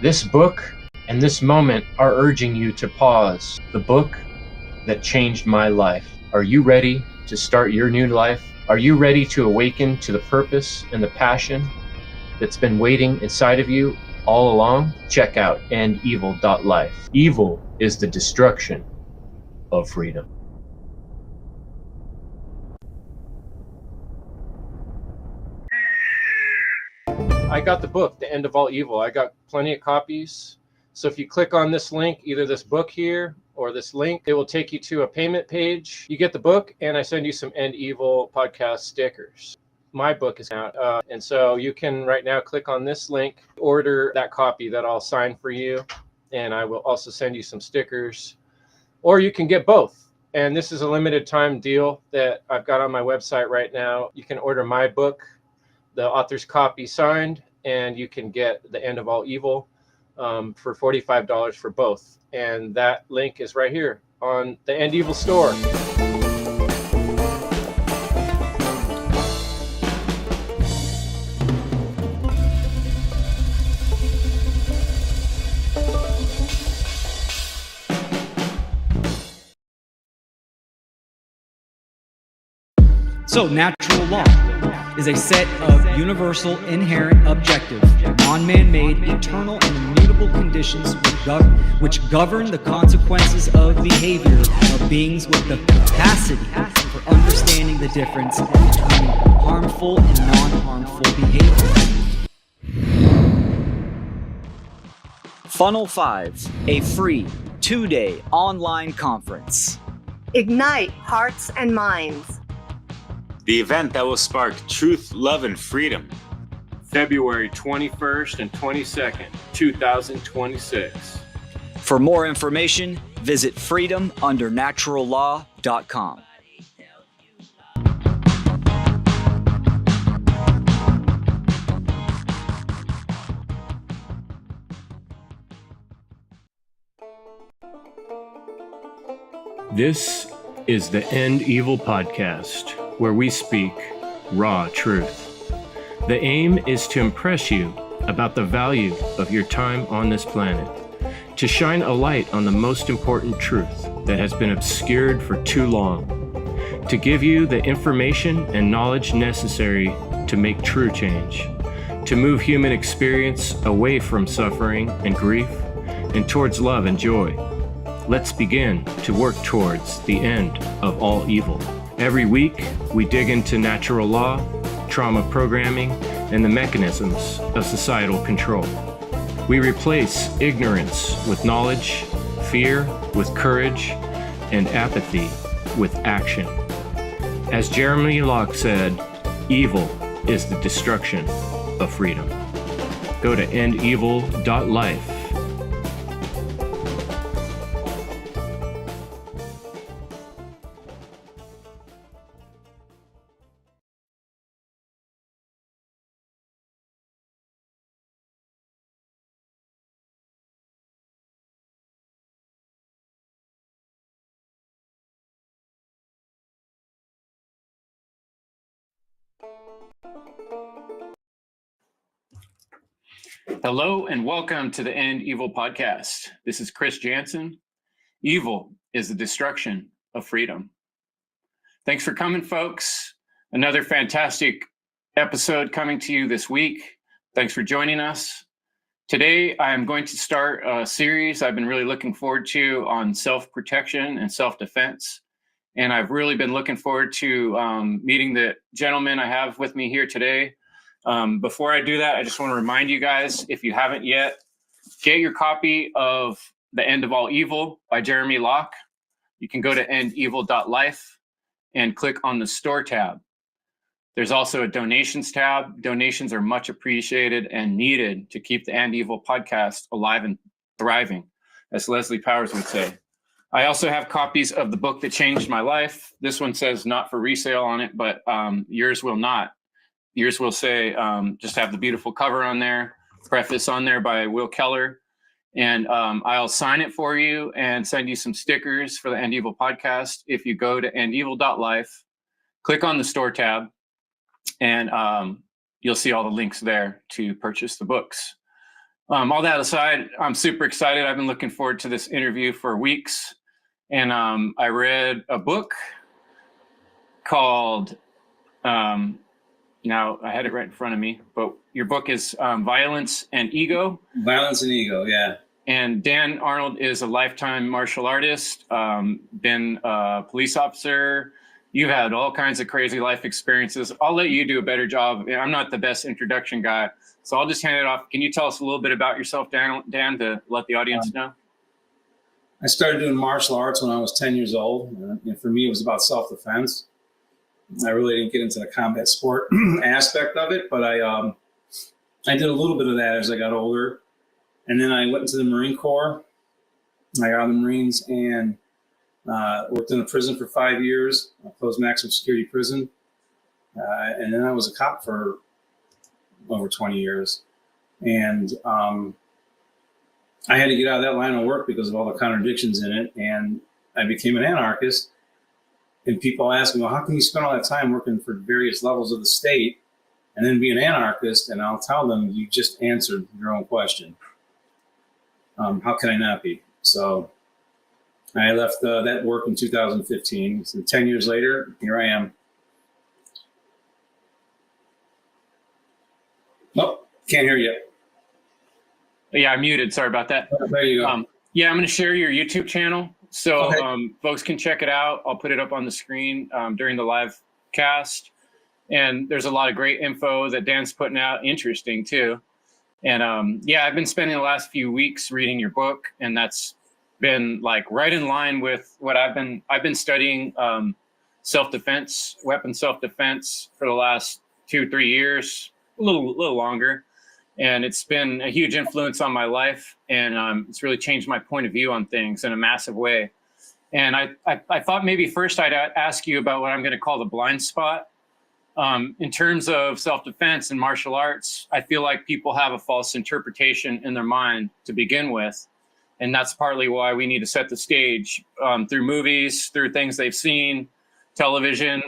This book and this moment are urging you to pause. The book that changed my life. Are you ready to start your new life? Are you ready to awaken to the purpose and the passion that's been waiting inside of you all along? Check out endevil.life. Evil is the destruction of freedom. I got the book, The End of All Evil. I got plenty of copies. So if you click on this link, either this book here or this link, it will take you to a payment page. You get the book, and I send you some End Evil podcast stickers. My book is out, and so you can right now click on this link, order that copy that I'll sign for you, and I will also send you some stickers. Or you can get both. And this is a limited time deal that I've got on my website right now. You can order my book, the author's copy signed, and you can get The End of All Evil for $45 for both. And that link is right here on the End Evil store. So, natural law is a set of universal, inherent, objective, non-man-made, eternal, and immutable conditions which govern the consequences of behavior of beings with the capacity for understanding the difference between harmful and non-harmful behavior. Funnel 5, a free 2-day online conference. Ignite hearts and minds. The event that will spark truth, love, and freedom. February 21st and 22nd, 2026. For more information, visit freedomundernaturallaw.com. This is the End Evil podcast, where we speak raw truth. The aim is to impress you about the value of your time on this planet, to shine a light on the most important truth that has been obscured for too long, to give you the information and knowledge necessary to make true change, to move human experience away from suffering and grief and towards love and joy. Let's begin to work towards the end of all evil. Every week, we dig into natural law, trauma programming, and the mechanisms of societal control. We replace ignorance with knowledge, fear with courage, and apathy with action. As Jeremy Locke said, evil is the destruction of freedom. Go to endevil.life. Hello and welcome to the End Evil podcast. This is Chris Jansen. Evil is the destruction of freedom. Thanks for coming, folks. Another fantastic episode coming to you this week. Thanks for joining us. Today, I am going to start a series I've been really looking forward to on self-protection and self-defense. And I've really been looking forward to meeting the gentleman I have with me here today. Before I do that, I just want to remind you guys, if you haven't yet, get your copy of The End of All Evil by Jeremy Locke. You can go to endevil.life and click on the store tab. There's also a donations tab. Donations are much appreciated and needed to keep the End Evil podcast alive and thriving, as Leslie Powers would say. I also have copies of the book that changed my life. This one says not for resale on it, but yours will not. Yours will say, just have the beautiful cover on there, preface on there by Will Keller. And I'll sign it for you and send you some stickers for the End Evil podcast. If you go to endevil.life, click on the store tab, and you'll see all the links there to purchase the books. All that aside, I'm super excited. I've been looking forward to this interview for weeks. And I read a book called, now I had it right in front of me, but your book is Violence and Ego. Violence and Ego, yeah. And Dan Arnold is a lifetime martial artist, been a police officer. You've had all kinds of crazy life experiences. I'll let you do a better job. I'm not the best introduction guy, so I'll just hand it off. Can you tell us a little bit about yourself, Dan, to let the audience know? I started doing martial arts when I was 10 years old. And for me, it was about self-defense. I really didn't get into the combat sport aspect of it, but I did a little bit of that as I got older. And then I went into the Marine Corps. I got out of the Marines and worked in a prison for 5 years, a closed maximum security prison. And then I was a cop for over 20 years. And I had to get out of that line of work because of all the contradictions in it. And I became an anarchist. And people ask me, well, how can you spend all that time working for various levels of the state and then be an anarchist? And I'll tell them, you just answered your own question. How can I not be? So I left that work in 2015. So 10 years later, here I am. Nope, can't hear you. Yeah, I'm muted. Sorry about that. There you go. Yeah, I'm going to share your YouTube channel so folks can check it out. I'll put it up on the screen during the live cast. And there's a lot of great info that Dan's putting out. Interesting, too. And yeah, I've been spending the last few weeks reading your book, and that's been like right in line with what I've been studying self-defense, weapon self-defense for the last 2-3 years, a little longer. And it's been a huge influence on my life, and it's really changed my point of view on things in a massive way. And I thought maybe first I'd ask you about what I'm going to call the blind spot. In terms of self-defense and martial arts, I feel like people have a false interpretation in their mind to begin with. And that's partly why we need to set the stage through movies, through things they've seen, television,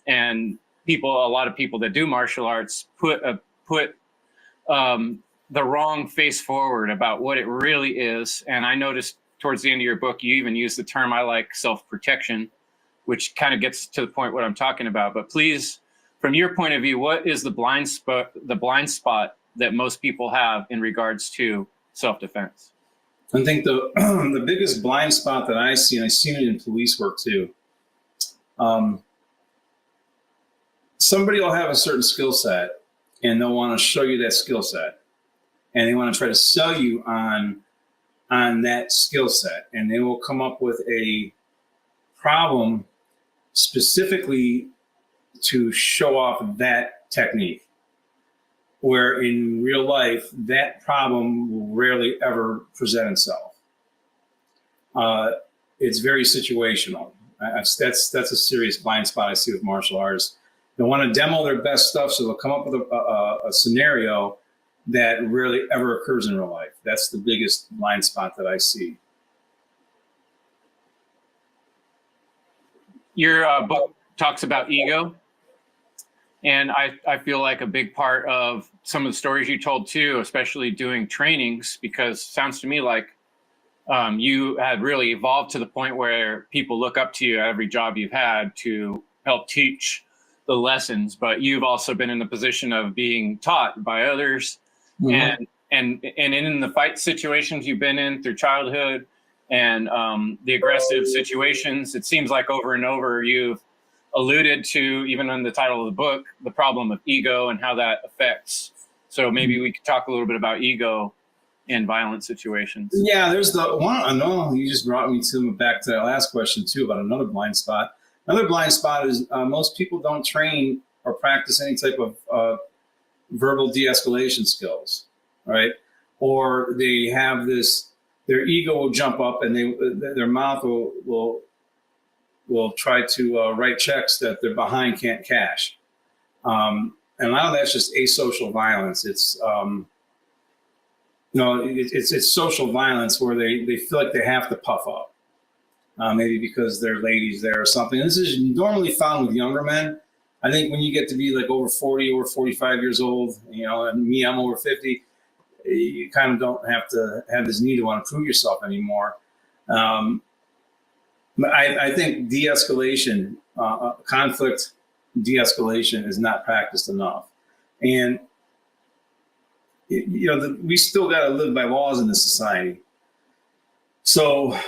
and a lot of people that do martial arts put the wrong face forward about what it really is. And I noticed towards the end of your book, you even use the term I like, self-protection, which kind of gets to the point what I'm talking about. But please, from your point of view, what is the blind spot that most people have in regards to self-defense? I think the biggest blind spot that I see, and I've seen it in police work too, somebody will have a certain skill set and they'll want to show you that skill set. And they want to try to sell you on that skill set. And they will come up with a problem specifically to show off that technique, where in real life, that problem will rarely ever present itself. It's very situational. That's a serious blind spot I see with martial artists. They want to demo their best stuff, so they'll come up with a scenario that rarely ever occurs in real life. That's the biggest blind spot that I see. Your book talks about ego. And I feel like a big part of some of the stories you told too, especially doing trainings, because it sounds to me like you had really evolved to the point where people look up to you at every job you've had to help teach the lessons, but you've also been in the position of being taught by others. Mm-hmm. and in the fight situations you've been in through childhood and the aggressive situations, it seems like over and over you've alluded to, even in the title of the book, the problem of ego and how that affects. So maybe we could talk a little bit about ego in violent situations. Yeah, there's the one. I know you just brought me back to that last question too about another blind spot. Another blind spot is most people don't train or practice any type of verbal de-escalation skills, right? Or they have their ego will jump up and their mouth will try to write checks that their behind can't cash. And a lot of that's just asocial violence. It's it's social violence where they feel like they have to puff up, maybe because they're ladies there or something. And this is normally found with younger men. I think when you get to be like over 40, over 45 years old, and me, I'm over 50, you kind of don't have to have this need to want to prove yourself anymore. I think de-escalation, conflict de-escalation is not practiced enough. And, we still got to live by laws in this society. So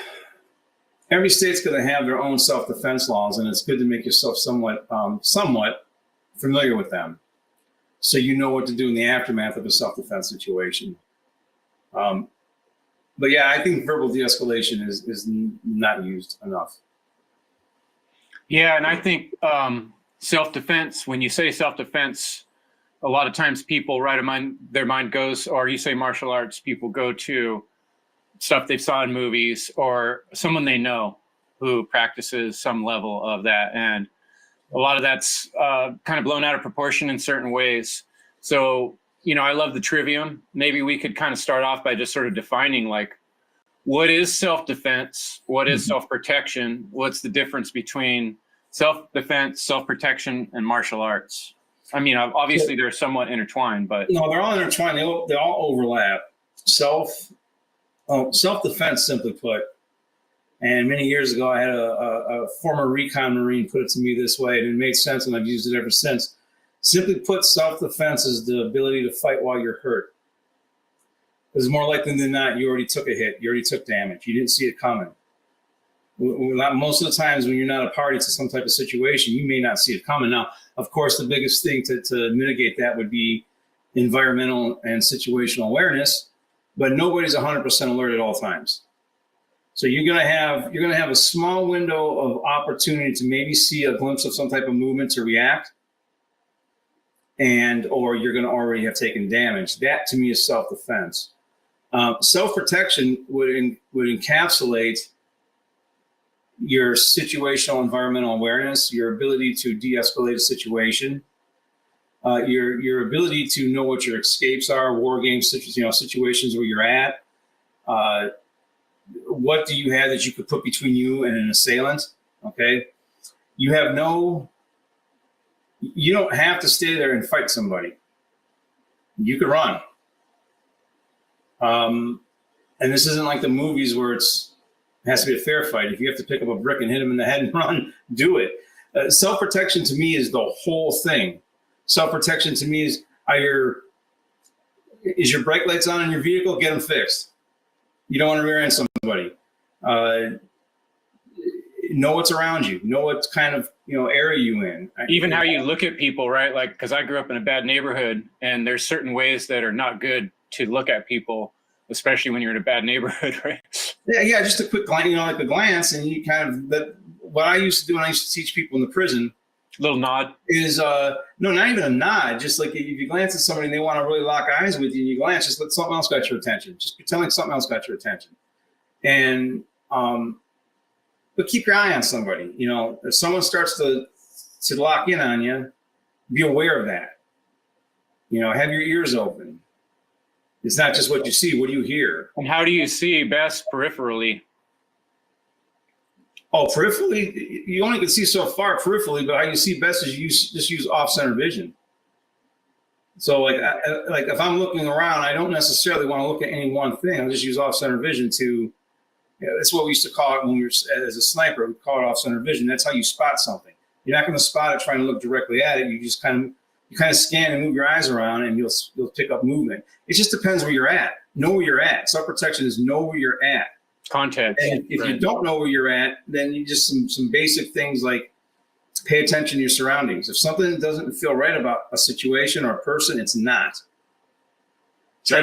every state's going to have their own self-defense laws, and it's good to make yourself somewhat familiar with them, so you know what to do in the aftermath of a self-defense situation. But yeah, I think verbal de-escalation is not used enough. Yeah, and I think self-defense, when you say self-defense, a lot of times people their mind goes, or you say martial arts, people go to stuff they saw in movies or someone they know who practices some level of that. And a lot of that's kind of blown out of proportion in certain ways. So, I love the trivium. Maybe we could kind of start off by just sort of defining, like, what is self-defense? What is self-protection? What's the difference between self-defense, self-protection, and martial arts? I mean, obviously they're somewhat intertwined, but no, they're all intertwined. They all overlap. Self-defense, simply put. And many years ago, I had a former recon Marine put it to me this way, and it made sense, and I've used it ever since. Simply put, self-defense is the ability to fight while you're hurt. Because more likely than not, you already took a hit. You already took damage. You didn't see it coming. Most of the times when you're not a party to some type of situation, you may not see it coming. Now, of course, the biggest thing to mitigate that would be environmental and situational awareness, but nobody's 100% alert at all times. So you're gonna have a small window of opportunity to maybe see a glimpse of some type of movement to react, or you're gonna already have taken damage. That to me is self-defense. Self-protection would encapsulate your situational environmental awareness, your ability to de-escalate a situation, your ability to know what your escapes are, war games, situations where you're at. What do you have that you could put between you and an assailant? Okay, you don't have to stay there and fight somebody. You could run. And this isn't like the movies where it has to be a fair fight. If you have to pick up a brick and hit him in the head and run, do it. Self-protection to me is the whole thing. Self-protection to me is your brake lights on in your vehicle? Get them fixed. You don't want to rear end somebody. Know what's around you. Know what kind of area you in. Even how you look at people, right? Like, because I grew up in a bad neighborhood, and there's certain ways that are not good to look at people, especially when you're in a bad neighborhood, right? Yeah, just a quick glance, like a glance, and you kind of what I used to do when I used to teach people in the prison. Little nod is no, not even a nod. Just like if you glance at somebody and they want to really lock eyes with you, and you glance, just let something else got your attention. Just pretend like something else got your attention, and but keep your eye on somebody. If someone starts to lock in on you, be aware of that. Have your ears open. It's not just what you see. What do you hear? And how do you see best peripherally? Oh, peripherally, you only can see so far peripherally, but how you see best is just use off-center vision. So like if I'm looking around, I don't necessarily want to look at any one thing. I'll just use off-center vision to, that's what we used to call it when we were, as a sniper, we call it off-center vision. That's how you spot something. You're not going to spot it trying to look directly at it. You just kind of scan and move your eyes around, and you'll pick up movement. It just depends where you're at. Know where you're at. Self-protection is know where you're at. Context. And if you don't know where you're at, then you just some basic things like pay attention to your surroundings. If something doesn't feel right about a situation or a person, it's not. So I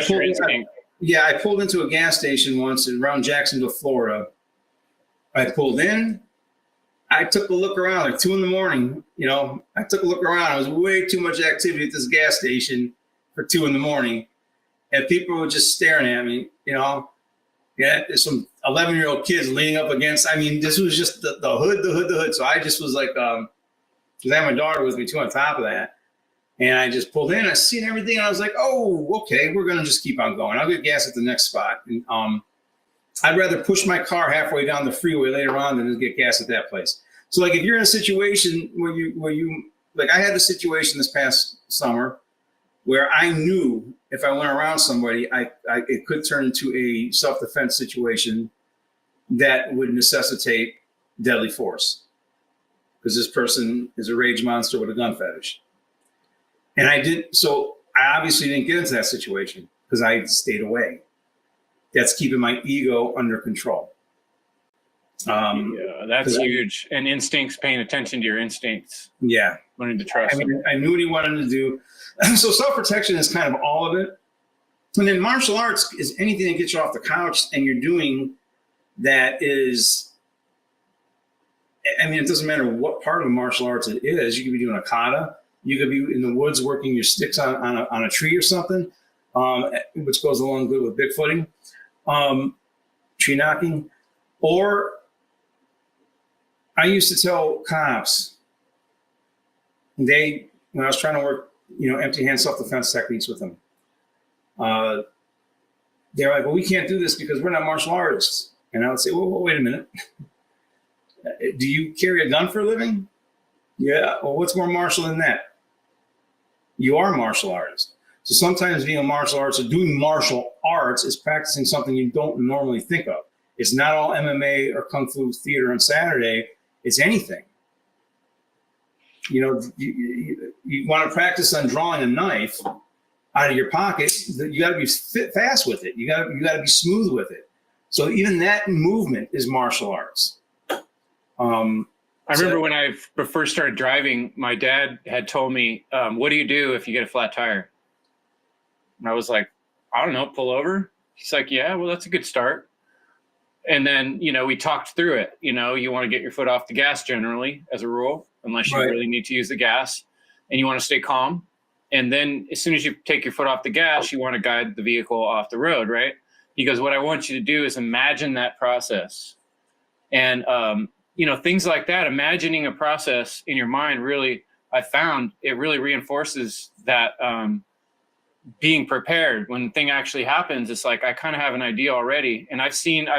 pulled into a gas station once around Jacksonville, Florida. I pulled in. I took a look around, like 2 a.m. I took a look around. It was way too much activity at this gas station for 2 a.m. And people were just staring at me, Yeah, there's some 11-year-old kids leaning up against. This was just the hood. So I just was like, because I had my daughter with me too on top of that. And I just pulled in, I seen everything. And I was like, oh, okay, we're going to just keep on going. I'll get gas at the next spot. And I'd rather push my car halfway down the freeway later on than to get gas at that place. So like if you're in a situation where you like I had the situation this past summer where I knew if I went around somebody, it could turn into a self-defense situation that would necessitate deadly force, because this person is a rage monster with a gun fetish. And so I obviously didn't get into that situation because I stayed away. That's keeping my ego under control. Yeah, that's huge. And instincts, paying attention to your instincts. Yeah. Learning to trust them. I knew what he wanted to do. So self-protection is kind of all of it. And then martial arts is anything that gets you off the couch and you're doing that is, I mean, it doesn't matter what part of martial arts it is. You could be doing a kata. You could be in the woods working your sticks on a tree or something, which goes along good with Bigfooting, tree knocking. Or I used to tell cops, when I was trying to work, empty hand self-defense techniques with them, they're like, well, we can't do this because we're not martial artists. And I would say, well, wait a minute. Do you carry a gun for a living? Yeah. Well, what's more martial than that? You are a martial artist. So sometimes being a martial artist or doing martial arts is practicing something you don't normally think of. It's not all MMA or Kung Fu theater on Saturday. It's anything. You want to practice on drawing a knife out of your pocket. You got to be fast with it. You got to be smooth with it. So even that movement is martial arts. I remember when I first started driving, my dad had told me, what do you do if you get a flat tire? And I was like, I don't know, pull over. He's like, yeah, well, that's a good start. And then, we talked through it. You want to get your foot off the gas generally as a rule, unless you really need to use the gas, and you want to stay calm. And then as soon as you take your foot off the gas, you want to guide the vehicle off the road, right? He goes, what I want you to do is imagine that process. And, things like that, imagining a process in your mind, really, I found it really reinforces that being prepared when the thing actually happens. It's like, I kind of have an idea already. And I've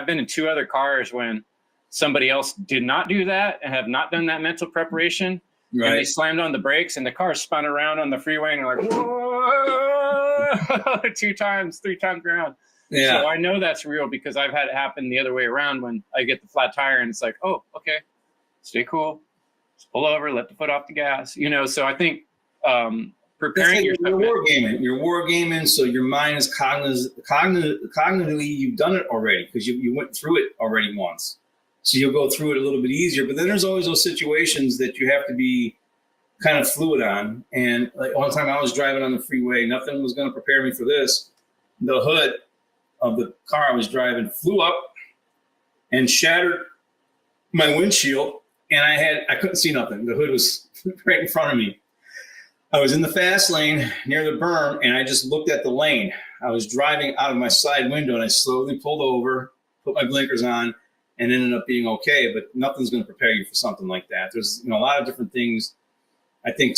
been in 2 other cars when somebody else did not do that and have not done that mental preparation. Right. And they slammed on the brakes and the car spun around on the freeway and you're like, whoa, 2 times, 3 times around. Yeah. So I know that's real because I've had it happen the other way around when I get the flat tire and it's like, oh, okay, stay cool. Just pull over, let the foot off the gas. So I think preparing yourself. You're wargaming, so your mind is cognitively, you've done it already because you went through it already once. So you'll go through it a little bit easier. But then there's always those situations that you have to be kind of fluid on. And like one time I was driving on the freeway, nothing was going to prepare me for this. The hood of the car I was driving flew up and shattered my windshield, and I couldn't see nothing. The hood was right in front of me. I was in the fast lane near the berm, and I just looked at the lane. I was driving out of my side window, and I slowly pulled over, put my blinkers on, and ended up being okay. But nothing's going to prepare you for something like that. There's a lot of different things I think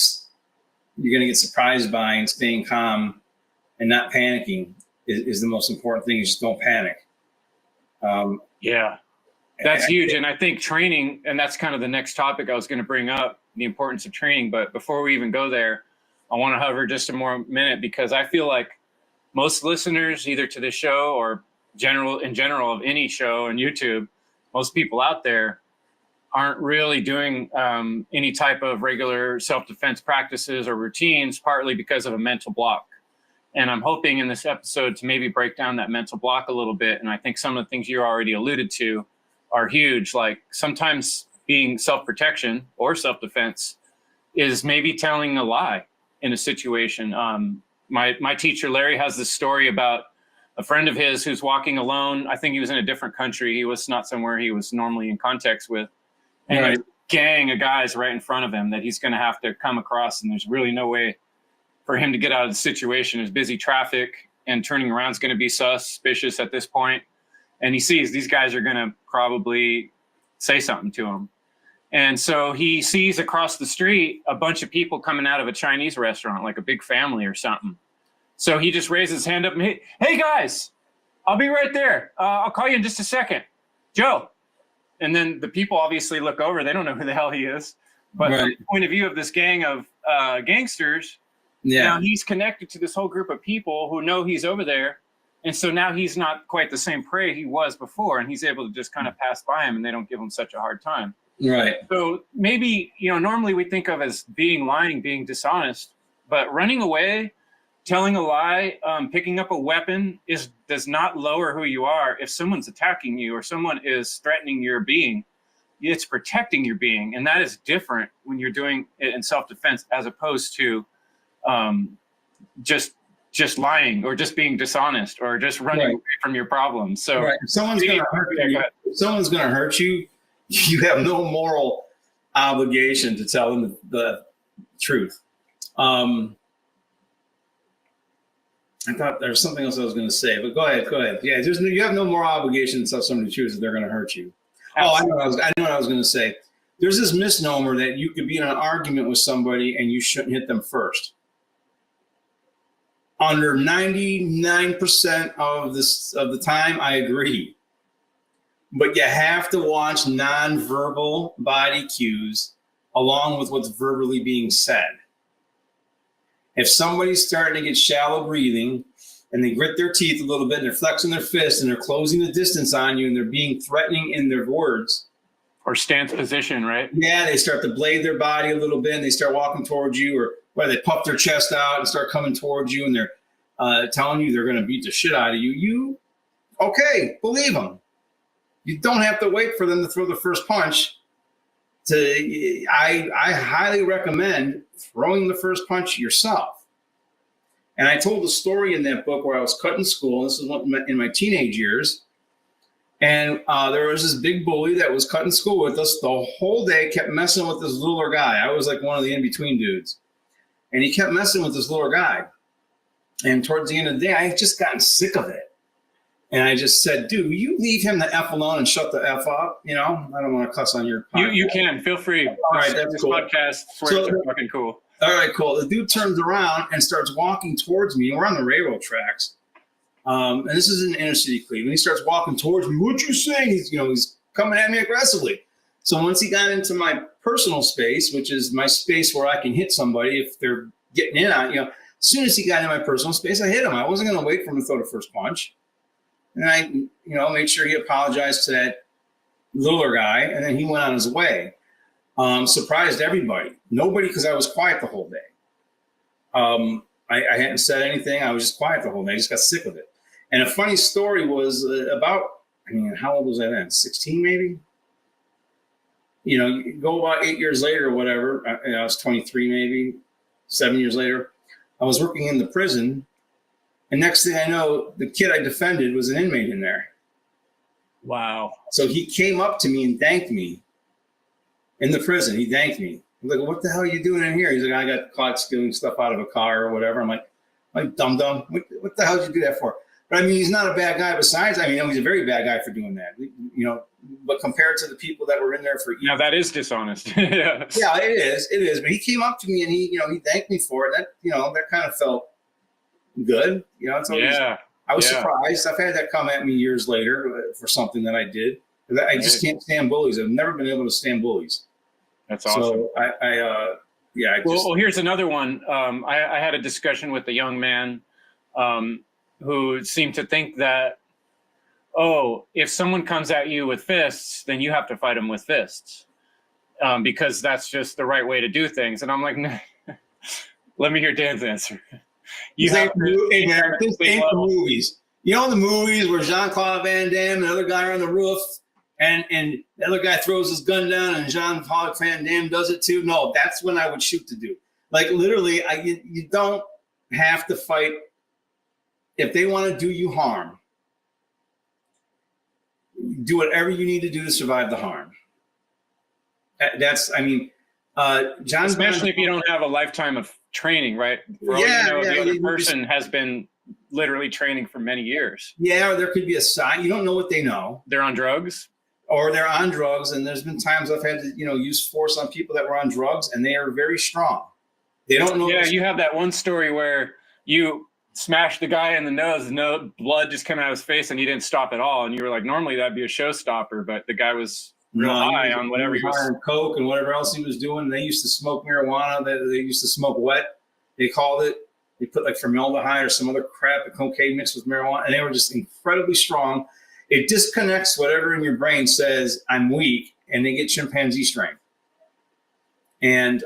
you're going to get surprised by, and staying calm and not panicking is the most important thing. Is just don't panic. Yeah, that's huge. And I think training, and that's kind of the next topic I was going to bring up, the importance of training. But before we even go there, I want to hover just a more minute, because I feel like most listeners, either to this show or in general of any show on YouTube, most people out there aren't really doing any type of regular self-defense practices or routines, partly because of a mental block. And I'm hoping in this episode to maybe break down that mental block a little bit. And I think some of the things you already alluded to are huge. Like sometimes being self-protection or self-defense is maybe telling a lie in a situation. My teacher, Larry, has this story about a friend of his who's walking alone. I think he was in a different country. He was not somewhere he was normally in context with. And right. A gang of guys right in front of him that he's going to have to come across. And there's really no way for him to get out of the situation. There's busy traffic, and turning around is going to be suspicious at this point. And he sees these guys are going to probably say something to him. And so he sees across the street a bunch of people coming out of a Chinese restaurant, like a big family or something. So he just raises his hand up and, hey guys, I'll be right there. I'll call you in just a second. Joe. And then the people obviously look over. They don't know who the hell he is. But right. From the point of view of this gang of gangsters, Now he's connected to this whole group of people who know he's over there. And so now he's not quite the same prey he was before, and he's able to just kind of pass by him, and they don't give him such a hard time. Right. So maybe, normally we think of as being lying, being dishonest, but running away, telling a lie, picking up a weapon does not lower who you are. If someone's attacking you or someone is threatening your being, it's protecting your being. And that is different when you're doing it in self-defense as opposed to just lying or just being dishonest or just running away from your problems. So if someone's going to hurt you, you have no moral obligation to tell them the truth. I thought there was something else I was going to say, but go ahead. Yeah, you have no moral obligation to tell somebody the truth if they're going to hurt you. Absolutely. I know what I was going to say. There's this misnomer that you could be in an argument with somebody and you shouldn't hit them first. Under 99% of the time, I agree. But you have to watch nonverbal body cues along with what's verbally being said. If somebody's starting to get shallow breathing and they grit their teeth a little bit and they're flexing their fists and they're closing the distance on you and they're being threatening in their words. Or stance position, right? Yeah, they start to blade their body a little bit and they start walking towards you, or they puff their chest out and start coming towards you and they're telling you they're going to beat the shit out of you. Okay, believe them. You don't have to wait for them to throw the first punch. I highly recommend throwing the first punch yourself. And I told a story in that book where I was cut in school. This is in my teenage years. And there was this big bully that was cut in school with us the whole day, kept messing with this littler guy. I was like one of the in-between dudes. And he kept messing with this littler guy. And towards the end of the day, I had just gotten sick of it. And I just said, dude, will you leave him the F alone and shut the F up? I don't want to cuss on your podcast. You can. Feel free. All right, that's cool. Podcast swears are fucking cool. All right, cool. The dude turns around and starts walking towards me. We're on the railroad tracks. And this is in inner city Cleveland. He starts walking towards me. What you saying? He's coming at me aggressively. So once he got into my personal space, which is my space where I can hit somebody if they're getting in on, as soon as he got in my personal space, I hit him. I wasn't going to wait for him to throw the first punch. And I, made sure he apologized to that littler guy, and then he went on his way. Surprised everybody. Nobody, because I was quiet the whole day. I hadn't said anything. I was just quiet the whole day. I just got sick of it. And a funny story was how old was I then? 16 maybe? You go about 8 years later or whatever. I was 23 maybe, 7 years later. I was working in the prison. And next thing I know, the kid I defended was an inmate in there. Wow. So he came up to me and thanked me in the prison. He thanked me. I'm like, what the hell are you doing in here? He's like, I got caught stealing stuff out of a car or whatever. I'm like dum-dum. What the hell did you do that for? But he's not a bad guy besides. He's a very bad guy for doing that. But compared to the people that were in there for now, that is dishonest. Yeah. Yeah, it is. But he came up to me and he thanked me for it. That kind of felt good. It's always, I was surprised. I've had that come at me years later for something that I did. I just can't stand bullies. I've never been able to stand bullies. That's awesome. So well, here's another one. I had a discussion with a young man who seemed to think that, if someone comes at you with fists, then you have to fight them with fists because that's just the right way to do things. And I'm like, nah. Let me hear Dan's answer. You have the movies. The movies where Jean-Claude Van Damme and the other guy are on the roof and the other guy throws his gun down and Jean-Claude Van Damme does it too. No, that's when I would shoot the dude. Like literally, you don't have to fight. If they want to do you harm, do whatever you need to do to survive the harm. John. Especially if you don't have a lifetime of training, right? For all you know, the other person has been literally training for many years. Yeah, or there could be a sign. You don't know what they know. They're on drugs. Or they're on drugs, and there's been times I've had to, use force on people that were on drugs, and they are very strong. They don't know. Yeah, you have that one story where you smashed the guy in the nose, no blood just came out of his face, and he didn't stop at all. And you were like, normally that'd be a showstopper, but the guy was real high on whatever he was coke and whatever else he was doing. They used to smoke marijuana. They used to smoke wet. they called it. They put like formaldehyde or some other crap, cocaine mixed with marijuana, and they were just incredibly strong. It disconnects whatever in your brain says I'm weak, and they get chimpanzee strength. And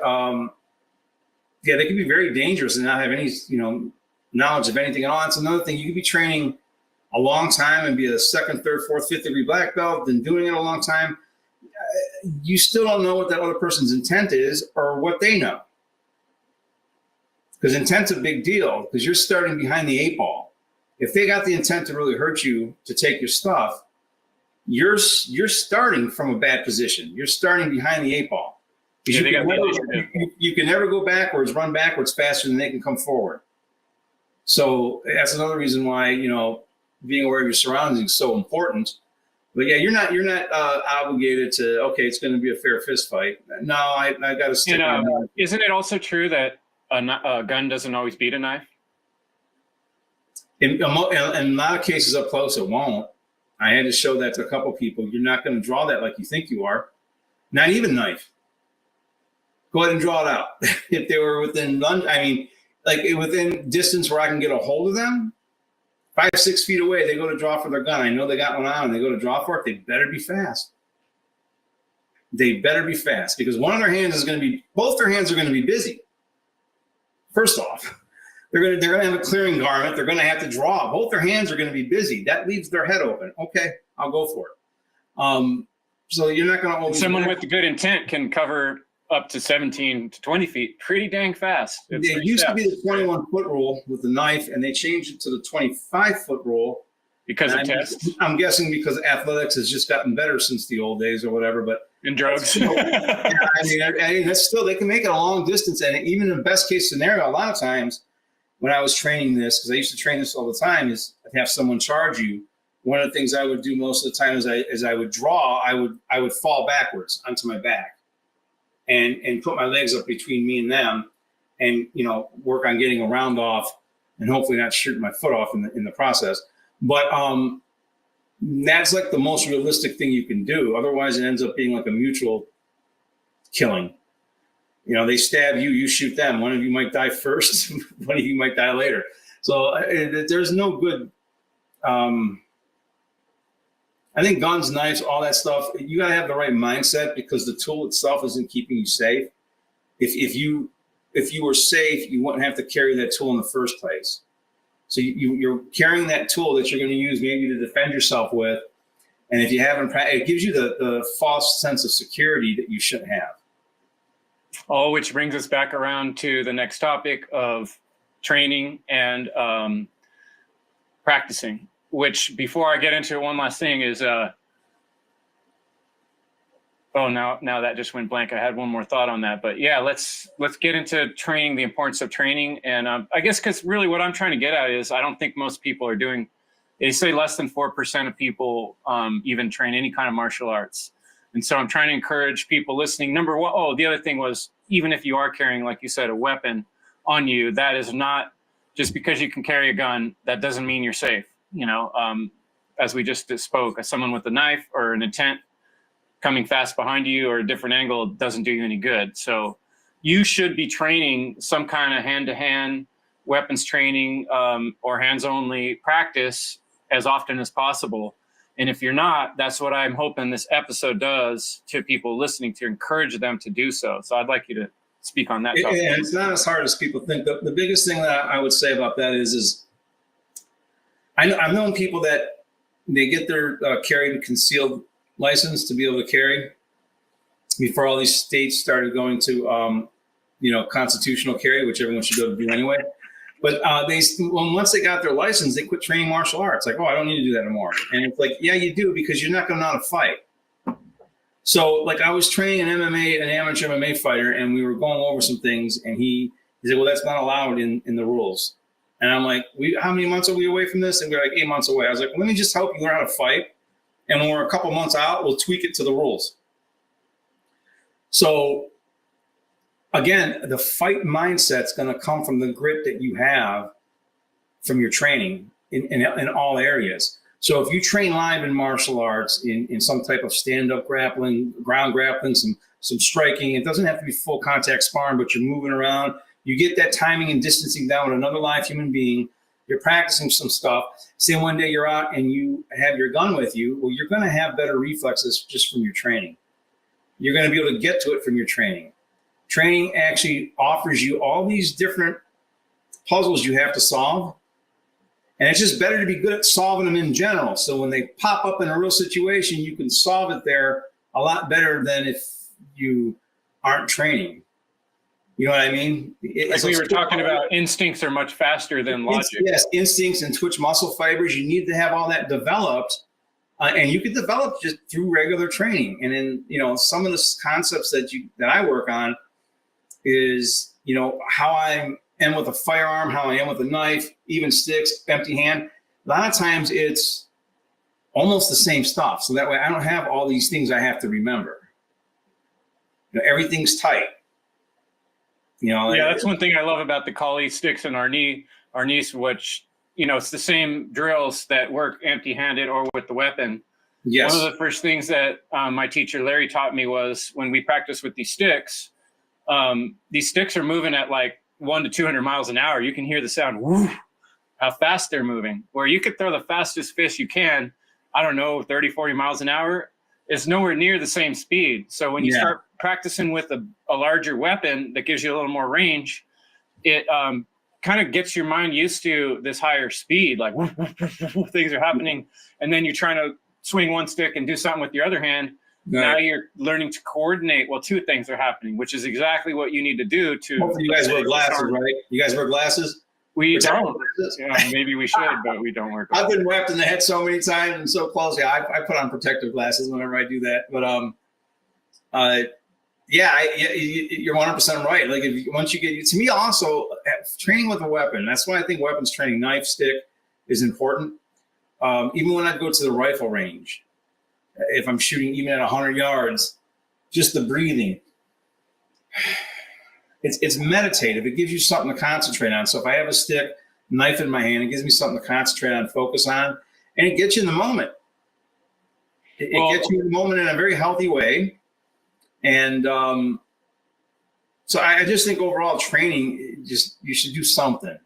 yeah, they can be very dangerous and not have any, knowledge of anything at all. It's another thing. You could be training a long time and be a second, third, fourth, fifth degree black belt, then doing it a long time. You still don't know what that other person's intent is or what they know. Because intent's a big deal, because you're starting behind the 8 ball. If they got the intent to really hurt you, to take your stuff, you're starting from a bad position. You're starting behind the 8 ball. Yeah, You can never go backwards, run backwards faster than they can come forward. So that's another reason why, being aware of your surroundings is so important. But yeah, you're not obligated to, okay, it's going to be a fair fist fight. No, I got to stick on that. Isn't it also true that a gun doesn't always beat a knife? In a lot of cases up close, it won't. I had to show that to a couple people. You're not going to draw that like you think you are. Not even knife. Go ahead and draw it out. If they were within within distance where I can get a hold of them, 5-6 feet away, they go to draw for their gun. I know they got one on and they go to draw for it. They better be fast. They better be fast, because one of their hands both their hands are going to be busy. First off, they're going to have a clearing garment. They're going to have to draw. Both their hands are going to be busy. That leaves their head open. Okay, I'll go for it. So you're not going to always. Someone with good intent can cover up to 17 to 20 feet pretty dang fast. It used to be the 21-foot rule with the knife, and they changed it to the 25-foot rule. Because of tests? I'm guessing because athletics has just gotten better since the old days or whatever. But and drugs. Yeah, that's still, they can make it a long distance. And even in the best case scenario, a lot of times when I was training this, because I used to train this all the time, is I'd have someone charge you. One of the things I would do most of the time is I would draw, I would fall backwards onto my back and put my legs up between me and them, and work on getting a round off and hopefully not shooting my foot off in the process. But that's like the most realistic thing you can do. Otherwise, it ends up being like a mutual killing. They stab you, you shoot them. One of you might die first. One of you might die later. So there's no good. I think guns, knives, all that stuff, you got to have the right mindset, because the tool itself isn't keeping you safe. If you were safe, you wouldn't have to carry that tool in the first place. So you're carrying that tool that you're going to use maybe to defend yourself with. And if you haven't, it gives you the false sense of security that you shouldn't have. Oh, which brings us back around to the next topic of training and practicing, which, before I get into it, one last thing is, now that just went blank. I had one more thought on that, but yeah, let's get into training, the importance of training. And I guess, because really what I'm trying to get at is, I don't think most people are doing, they say less than 4% of people even train any kind of martial arts. And so I'm trying to encourage people listening. Number one, the other thing was, even if you are carrying, like you said, a weapon on you, that is not, just because you can carry a gun, that doesn't mean you're safe. As we just spoke, someone with a knife or an intent coming fast behind you or a different angle doesn't do you any good. So you should be training some kind of hand-to-hand weapons training or hands-only practice as often as possible. And if you're not, that's what I'm hoping this episode does to people listening, to encourage them to do so. So I'd like you to speak on that topic. Yeah, it's not as hard as people think. The biggest thing that I would say about that is I've known people that they get their carry and concealed license to be able to carry before all these states started going to, constitutional carry, which everyone should go to do anyway. But once they got their license, they quit training martial arts. Like, I don't need to do that anymore. And it's like, yeah, you do, because you're not going to know how to fight. So, like, I was training an amateur MMA fighter, and we were going over some things, and he said, well, that's not allowed in the rules. And I'm like, how many months are we away from this? And we're like 8 months away. I was like, let me just help you learn how to fight. And when we're a couple months out, we'll tweak it to the rules. So, again, the fight mindset's going to come from the grit that you have from your training in all areas. So if you train live in martial arts, in some type of stand-up grappling, ground grappling, some striking, it doesn't have to be full contact sparring, but you're moving around, You get that timing and distancing down with another live human being. You're practicing some stuff. Say one day you're out and you have your gun with you. Well, you're going to have better reflexes just from your training. You're going to be able to get to it from your training. Training actually offers you all these different puzzles you have to solve. And it's just better to be good at solving them in general. So when they pop up in a real situation, you can solve it there a lot better than if you aren't training. You know what I mean? Like we were talking about, instincts are much faster than logic. Yes, instincts and twitch muscle fibers. You need to have all that developed. And you can develop just through regular training. And then, you know, some of the concepts that I work on is, you know, how I am with a firearm, how I am with a knife, even sticks, empty hand. A lot of times it's almost the same stuff. So that way I don't have all these things I have to remember. You know, everything's tight. You know, yeah, that's one thing I love about the Kali sticks and our niece, which, you know, it's the same drills that work empty-handed or with the weapon. Yes. One of the first things that my teacher Larry taught me was when we practice with these sticks are moving at like 100 to 200 miles an hour. You can hear the sound, whoo, how fast they're moving. Where you could throw the fastest fist you can, I don't know, 30, 40 miles an hour, is nowhere near the same speed. So when you start practicing with a larger weapon that gives you a little more range, it kind of gets your mind used to this higher speed, like woof, woof, woof, woof, things are happening. And then you're trying to swing one stick and do something with your other hand. Right. Now you're learning to coordinate while two things are happening, which is exactly what you need to do to. Hopefully you guys wear glasses, right? You guys wear glasses? We don't. You know, maybe we should, but we don't wear glasses. I've been whacked in the head so many times and so close. Yeah, I put on protective glasses whenever I do that. But you're 100% right. Like once you get, to me also, training with a weapon. That's why I think weapons training, knife, stick, is important. Even when I go to the rifle range, if I'm shooting even at 100 yards, just the breathing. It's meditative. It gives you something to concentrate on. So if I have a stick, knife in my hand, it gives me something to concentrate on, focus on, and it gets you in the moment. It gets you in the moment in a very healthy way. And so I just think overall training, you should do something.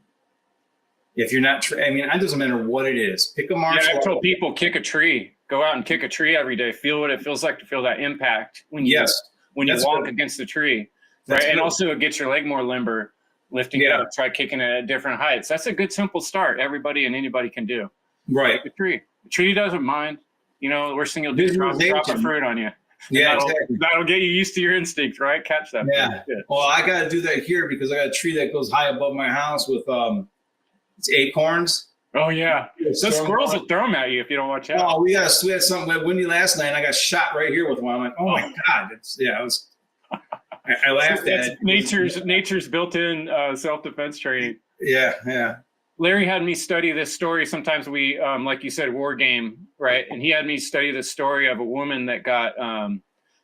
If you're not, it doesn't matter what it is. Pick a martial art. I've told people, kick a tree. Go out and kick a tree every day. Feel what it feels like to feel that impact when you walk against the tree. Right. And also it gets your leg more limber, lifting it up, try kicking it at different heights. That's a good, simple start everybody and anybody can do. Right. The tree doesn't mind. You know, the worst thing you'll do is drop a fruit on you. Yeah, that'll get you used to your instinct, right? Catch that. Yeah. Well, I got to do that here because I got a tree that goes high above my house with it's acorns. Oh yeah, the squirrels will throw them at you if you don't watch out. Oh, we had something windy last night. And I got shot right here with one. I'm like, oh my god, I laughed at it. Nature's built-in self-defense training. Yeah. Larry had me study this story. Sometimes we, like you said, war game, right? And he had me study the story of a woman that got,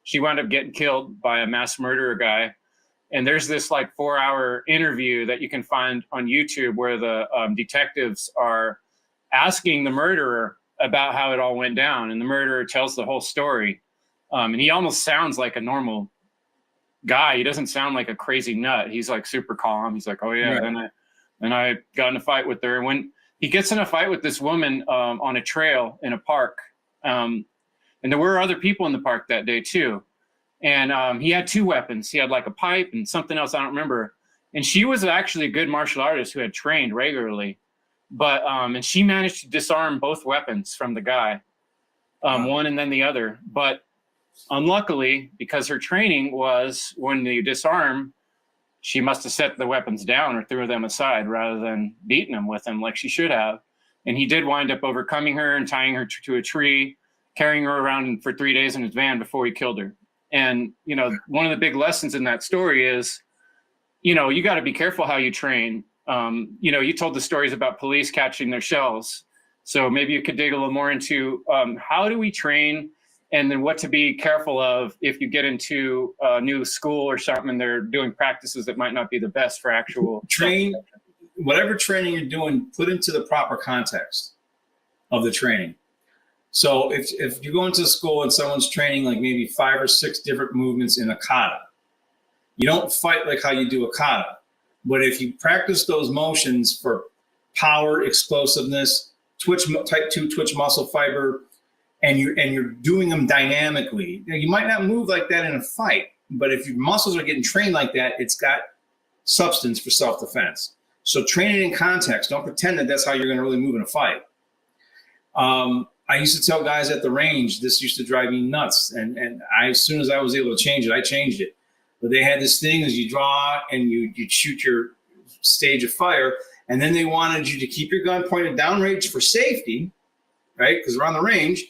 she wound up getting killed by a mass murderer guy. And there's this like 4-hour interview that you can find on YouTube where the detectives are asking the murderer about how it all went down. And the murderer tells the whole story. And he almost sounds like a normal guy. He doesn't sound like a crazy nut. He's like super calm. He's like, oh yeah, right. Then I got in a fight with her. And when he gets in a fight with this woman on a trail in a park, and there were other people in the park that day too. And he had 2 weapons. He had like a pipe and something else I don't remember. And she was actually a good martial artist who had trained regularly. But and she managed to disarm both weapons from the guy, one and then the other. But unluckily, because her training was when you disarm, she must have set the weapons down or threw them aside rather than beating them with them like she should have. And he did wind up overcoming her and tying her to a tree, carrying her around for 3 days in his van before he killed her. And, you know, one of the big lessons in that story is, you know, you got to be careful how you train. You know, you told the stories about police catching their shells. So maybe you could dig a little more into how do we train and then what to be careful of if you get into a new school or something and they're doing practices that might not be the best for actual train. Whatever training you're doing, put into the proper context of the training. So if you go into school and someone's training like maybe 5 or 6 different movements in a kata, you don't fight like how you do a kata. But if you practice those motions for power, explosiveness, type 2 twitch muscle fiber, and you're doing them dynamically, you might not move like that in a fight, but if your muscles are getting trained like that, it's got substance for self-defense. So train it in context. Don't pretend that that's how you're going to really move in a fight. I used to tell guys at the range, this used to drive me nuts. And as soon as I was able to change it, I changed it. But they had this thing as you draw and you'd shoot your stage of fire. And then they wanted you to keep your gun pointed downrange for safety, right? Because we're on the range.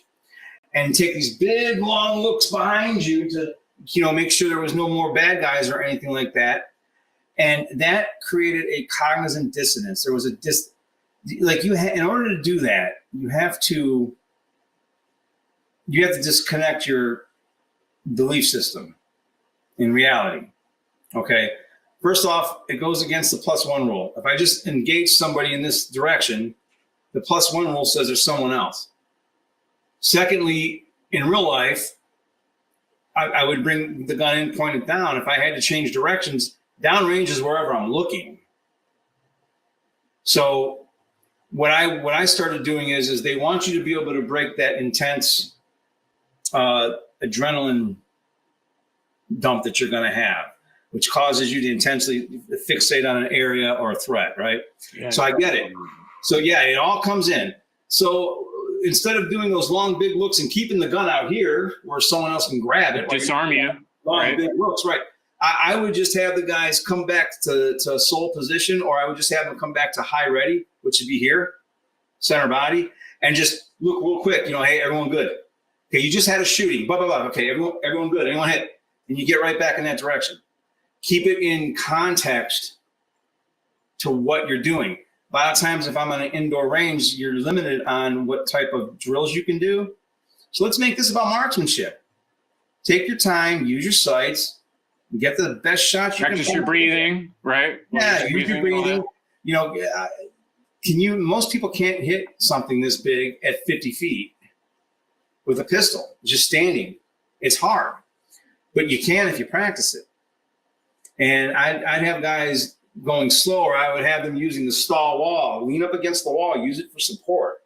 And take these big, long looks behind you to, make sure there was no more bad guys or anything like that. And that created a cognizant dissonance. There was a in order to do that, you have to disconnect your belief system in reality. Okay. First off, it goes against the +1 rule. If I just engage somebody in this direction, the +1 rule says there's someone else. Secondly, in real life, I would bring the gun in pointed down. If I had to change directions, downrange is wherever I'm looking. So what I started doing is they want you to be able to break that intense adrenaline dump that you're going to have, which causes you to intensely fixate on an area or a threat, right? Yeah. So I get it. So yeah, it all comes in. So instead of doing those long, big looks and keeping the gun out here where someone else can grab it, disarm you. Long, right? Big looks, right? I would just have the guys come back to sole position, or I would just have them come back to high ready, which would be here, center body, and just look real quick. Hey, everyone good? Okay, you just had a shooting. Blah blah blah. Okay, everyone good. Anyone hit? And you get right back in that direction. Keep it in context to what you're doing. A lot of times, if I'm on an indoor range, you're limited on what type of drills you can do. So let's make this about marksmanship. Take your time, use your sights, get the best shots. Practice your breathing, right? Yeah, use your breathing. Most people can't hit something this big at 50 feet with a pistol, just standing. It's hard, but you can if you practice it. And I'd have guys going slower. I would have them using the stall wall, lean up against the wall, use it for support.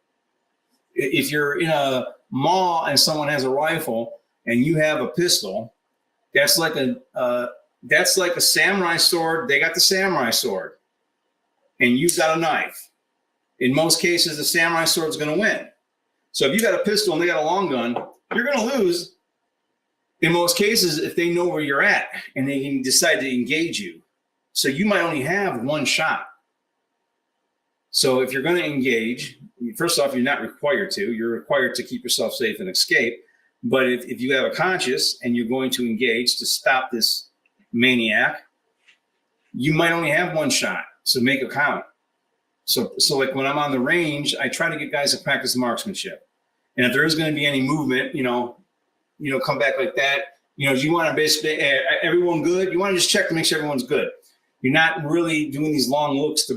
If you're in a mall and someone has a rifle and you have a pistol, that's like a samurai sword. They got the samurai sword and you've got a knife. In most cases, the samurai sword is going to win. So if you got a pistol and they got a long gun, you're going to lose in most cases if they know where you're at and they can decide to engage you. So you might only have one shot. So if you're going to engage, first off, you're not required to. You're required to keep yourself safe and escape. But if you have a conscience and you're going to engage to stop this maniac, you might only have one shot. So make it count. So like when I'm on the range, I try to get guys to practice marksmanship. And if there is going to be any movement, come back like that. You want to basically, everyone good? You want to just check to make sure everyone's good. You're not really doing these long looks to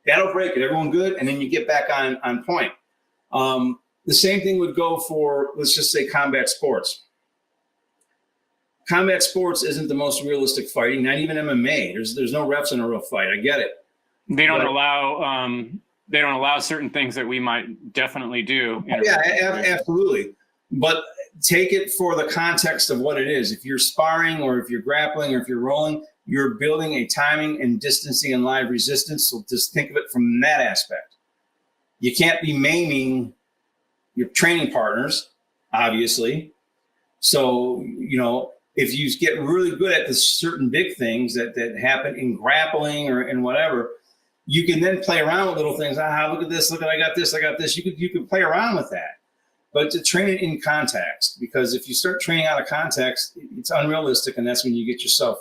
that'll break it. Everyone good? And then you get back on point. The same thing would go for, let's just say, combat sports. Combat sports isn't the most realistic fighting, not even MMA. There's no refs in a real fight. I get it. They don't allow certain things that we might definitely do. Absolutely. But take it for the context of what it is. If you're sparring or if you're grappling or if you're rolling, you're building a timing and distancing and live resistance. So just think of it from that aspect. You can't be maiming your training partners, obviously. So, if you get really good at the certain big things that happen in grappling or in whatever, you can then play around with little things. Look at this. Look at, I got this. You could play around with that. But to train it in context, because if you start training out of context, it's unrealistic, and that's when you get yourself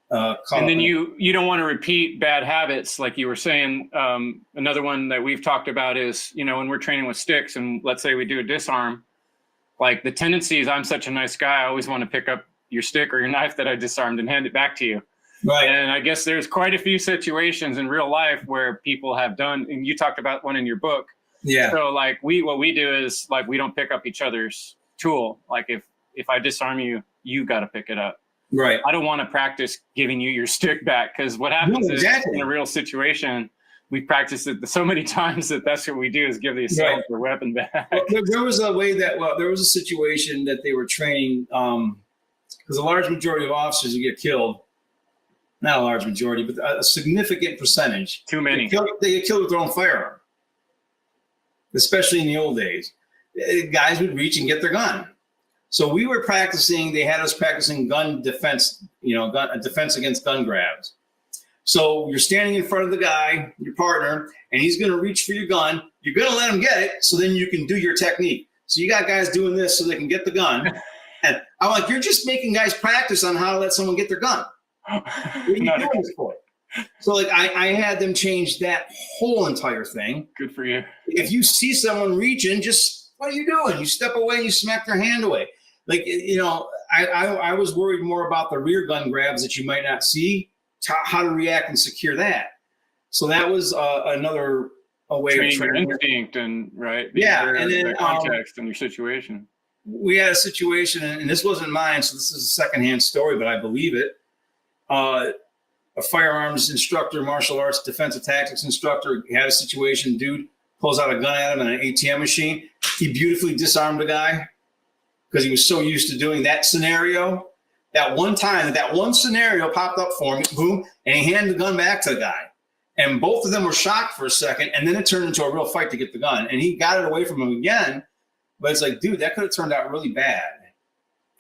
caught. And then you don't want to repeat bad habits, like you were saying. Another one that we've talked about is, when we're training with sticks, and let's say we do a disarm, like the tendency is, I'm such a nice guy, I always want to pick up your stick or your knife that I disarmed and hand it back to you. Right. And I guess there's quite a few situations in real life where people have done, and you talked about one in your book. Yeah. So like what we do is like, we don't pick up each other's tool. Like if I disarm you, you got to pick it up. Right. I don't want to practice giving you your stick back, because what happens is in a real situation, we practiced it so many times that's what we do, is give the assailant their weapon back. Well, there was a situation that they were training, because a large majority of officers who get killed, not a large majority, but a significant percentage. Too many. They get killed with their own firearm, especially in the old days. Guys would reach and get their gun. So we were practicing, they had us practicing gun defense, defense against gun grabs. So you're standing in front of the guy, your partner, and he's going to reach for your gun. You're going to let him get it, so then you can do your technique. So you got guys doing this so they can get the gun. And I'm like, you're just making guys practice on how to let someone get their gun. What are you doing this for? So like I had them change that whole entire thing. Good for you. If you see someone reaching, just, what are you doing? You step away and you smack their hand away. Like, I was worried more about the rear gun grabs that you might not see, how to react and secure that. So that was another way training of training. Your instinct and and then the context and your situation. We had a situation, and this wasn't mine, so this is a secondhand story, but I believe it. A firearms instructor, martial arts, defensive tactics instructor had a situation. Dude pulls out a gun at him in an ATM machine. He beautifully disarmed a guy because he was so used to doing that scenario. That one time, that one scenario popped up for me, boom, and he handed the gun back to the guy. And both of them were shocked for a second, and then it turned into a real fight to get the gun. And he got it away from him again, but it's like, dude, that could have turned out really bad.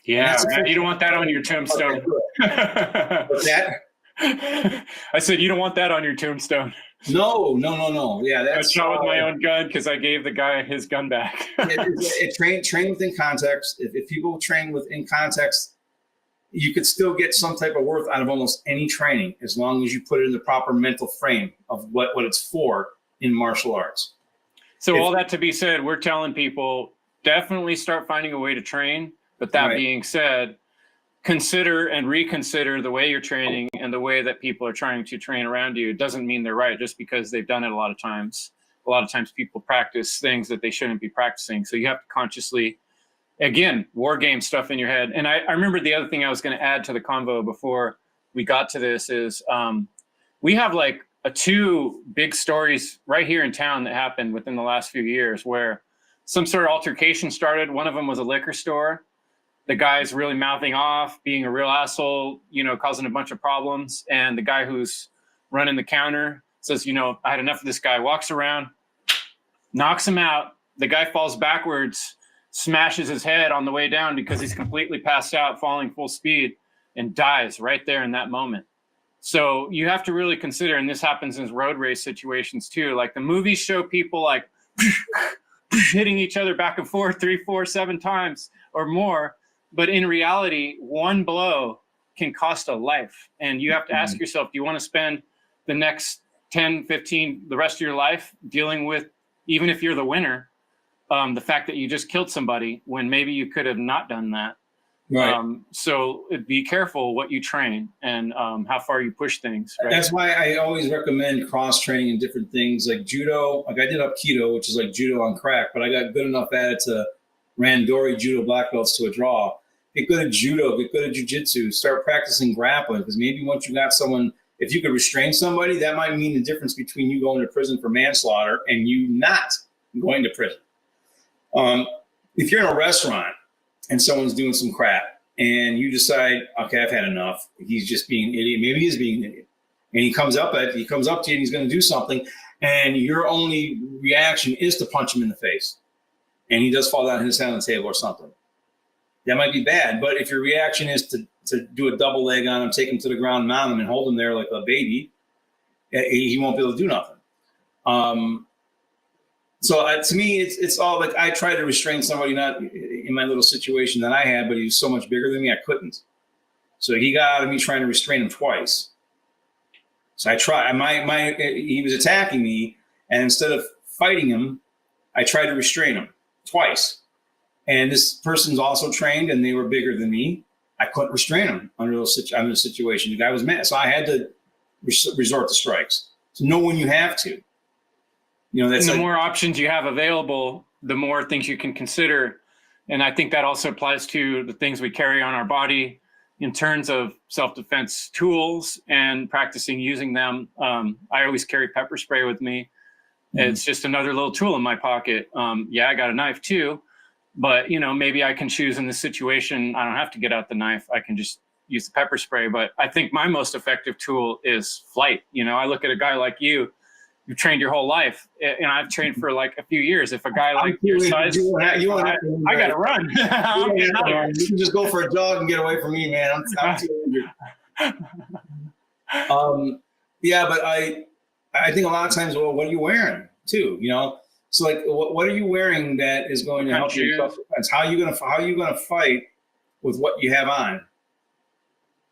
Yeah, you don't want that on your tombstone. What's that? I said, you don't want that on your tombstone. No. Yeah, that's. I shot with my own gun because I gave the guy his gun back. Train within context. If people train within context, you could still get some type of worth out of almost any training, as long as you put it in the proper mental frame of what it's for in martial arts. So all that to be said, we're telling people definitely start finding a way to train. But that being said, consider and reconsider the way you're training and the way that people are trying to train around you. It doesn't mean they're right just because they've done it a lot of times. A lot of times people practice things that they shouldn't be practicing. So you have to consciously, again, war game stuff in your head. And I remember the other thing I was going to add to the convo before we got to this is we have like two big stories right here in town that happened within the last few years where some sort of altercation started. One of them was a liquor store. The guy's really mouthing off, being a real asshole, causing a bunch of problems. And the guy who's running the counter says, I had enough of this guy, walks around, knocks him out. The guy falls backwards, smashes his head on the way down because he's completely passed out, falling full speed, and dies right there in that moment. So you have to really consider, and this happens in road race situations too, like the movies show people like hitting each other back and forth 3, 4, 7 times or more. But in reality, one blow can cost a life. And you have to ask yourself, do you want to spend the next 10, 15, the rest of your life dealing with, even if you're the winner, the fact that you just killed somebody when maybe you could have not done that. Right. So be careful what you train and how far you push things. Right? That's why I always recommend cross training in different things like judo. Like I did Aikido, which is like judo on crack, but I got good enough at it to randori judo black belts to a draw. Get good at judo, get good at jiu-jitsu, start practicing grappling, because maybe once you got someone, if you could restrain somebody, that might mean the difference between you going to prison for manslaughter and you not going to prison. If you're in a restaurant and someone's doing some crap and you decide, okay, I've had enough, he's just being an idiot, maybe he is being an idiot, and he comes up to you and he's going to do something, and your only reaction is to punch him in the face, and he does fall down his head on the table or something. That might be bad, but if your reaction is to do a double leg on him, take him to the ground, mount him, and hold him there like a baby, he won't be able to do nothing. So to me, it's all like I tried to restrain somebody, not in my little situation that I had, but he was so much bigger than me, I couldn't. So he got out of me trying to restrain him twice. So I tried. He was attacking me, and instead of fighting him, I tried to restrain him twice. And this person's also trained, and they were bigger than me. I couldn't restrain him under the situation. The guy was mad, so I had to resort to strikes. So know when you have to. That's and the more options you have available, the more things you can consider. And I think that also applies to the things we carry on our body, in terms of self-defense tools and practicing using them, I always carry pepper spray with me. It's just another little tool in my pocket. Yeah, I got a knife too, but maybe I can choose in this situation. I don't have to get out the knife. I can just use the pepper spray. But I think my most effective tool is flight. I look at a guy like you. You've trained your whole life, and I've trained for like a few years. If a guy like your size, I got to run. You can just go for a jog and get away from me, man. I'm too injured. Yeah, but I think a lot of times, well, what are you wearing too? So like, what are you wearing that is going to help you self-defense? How are you gonna fight with what you have on?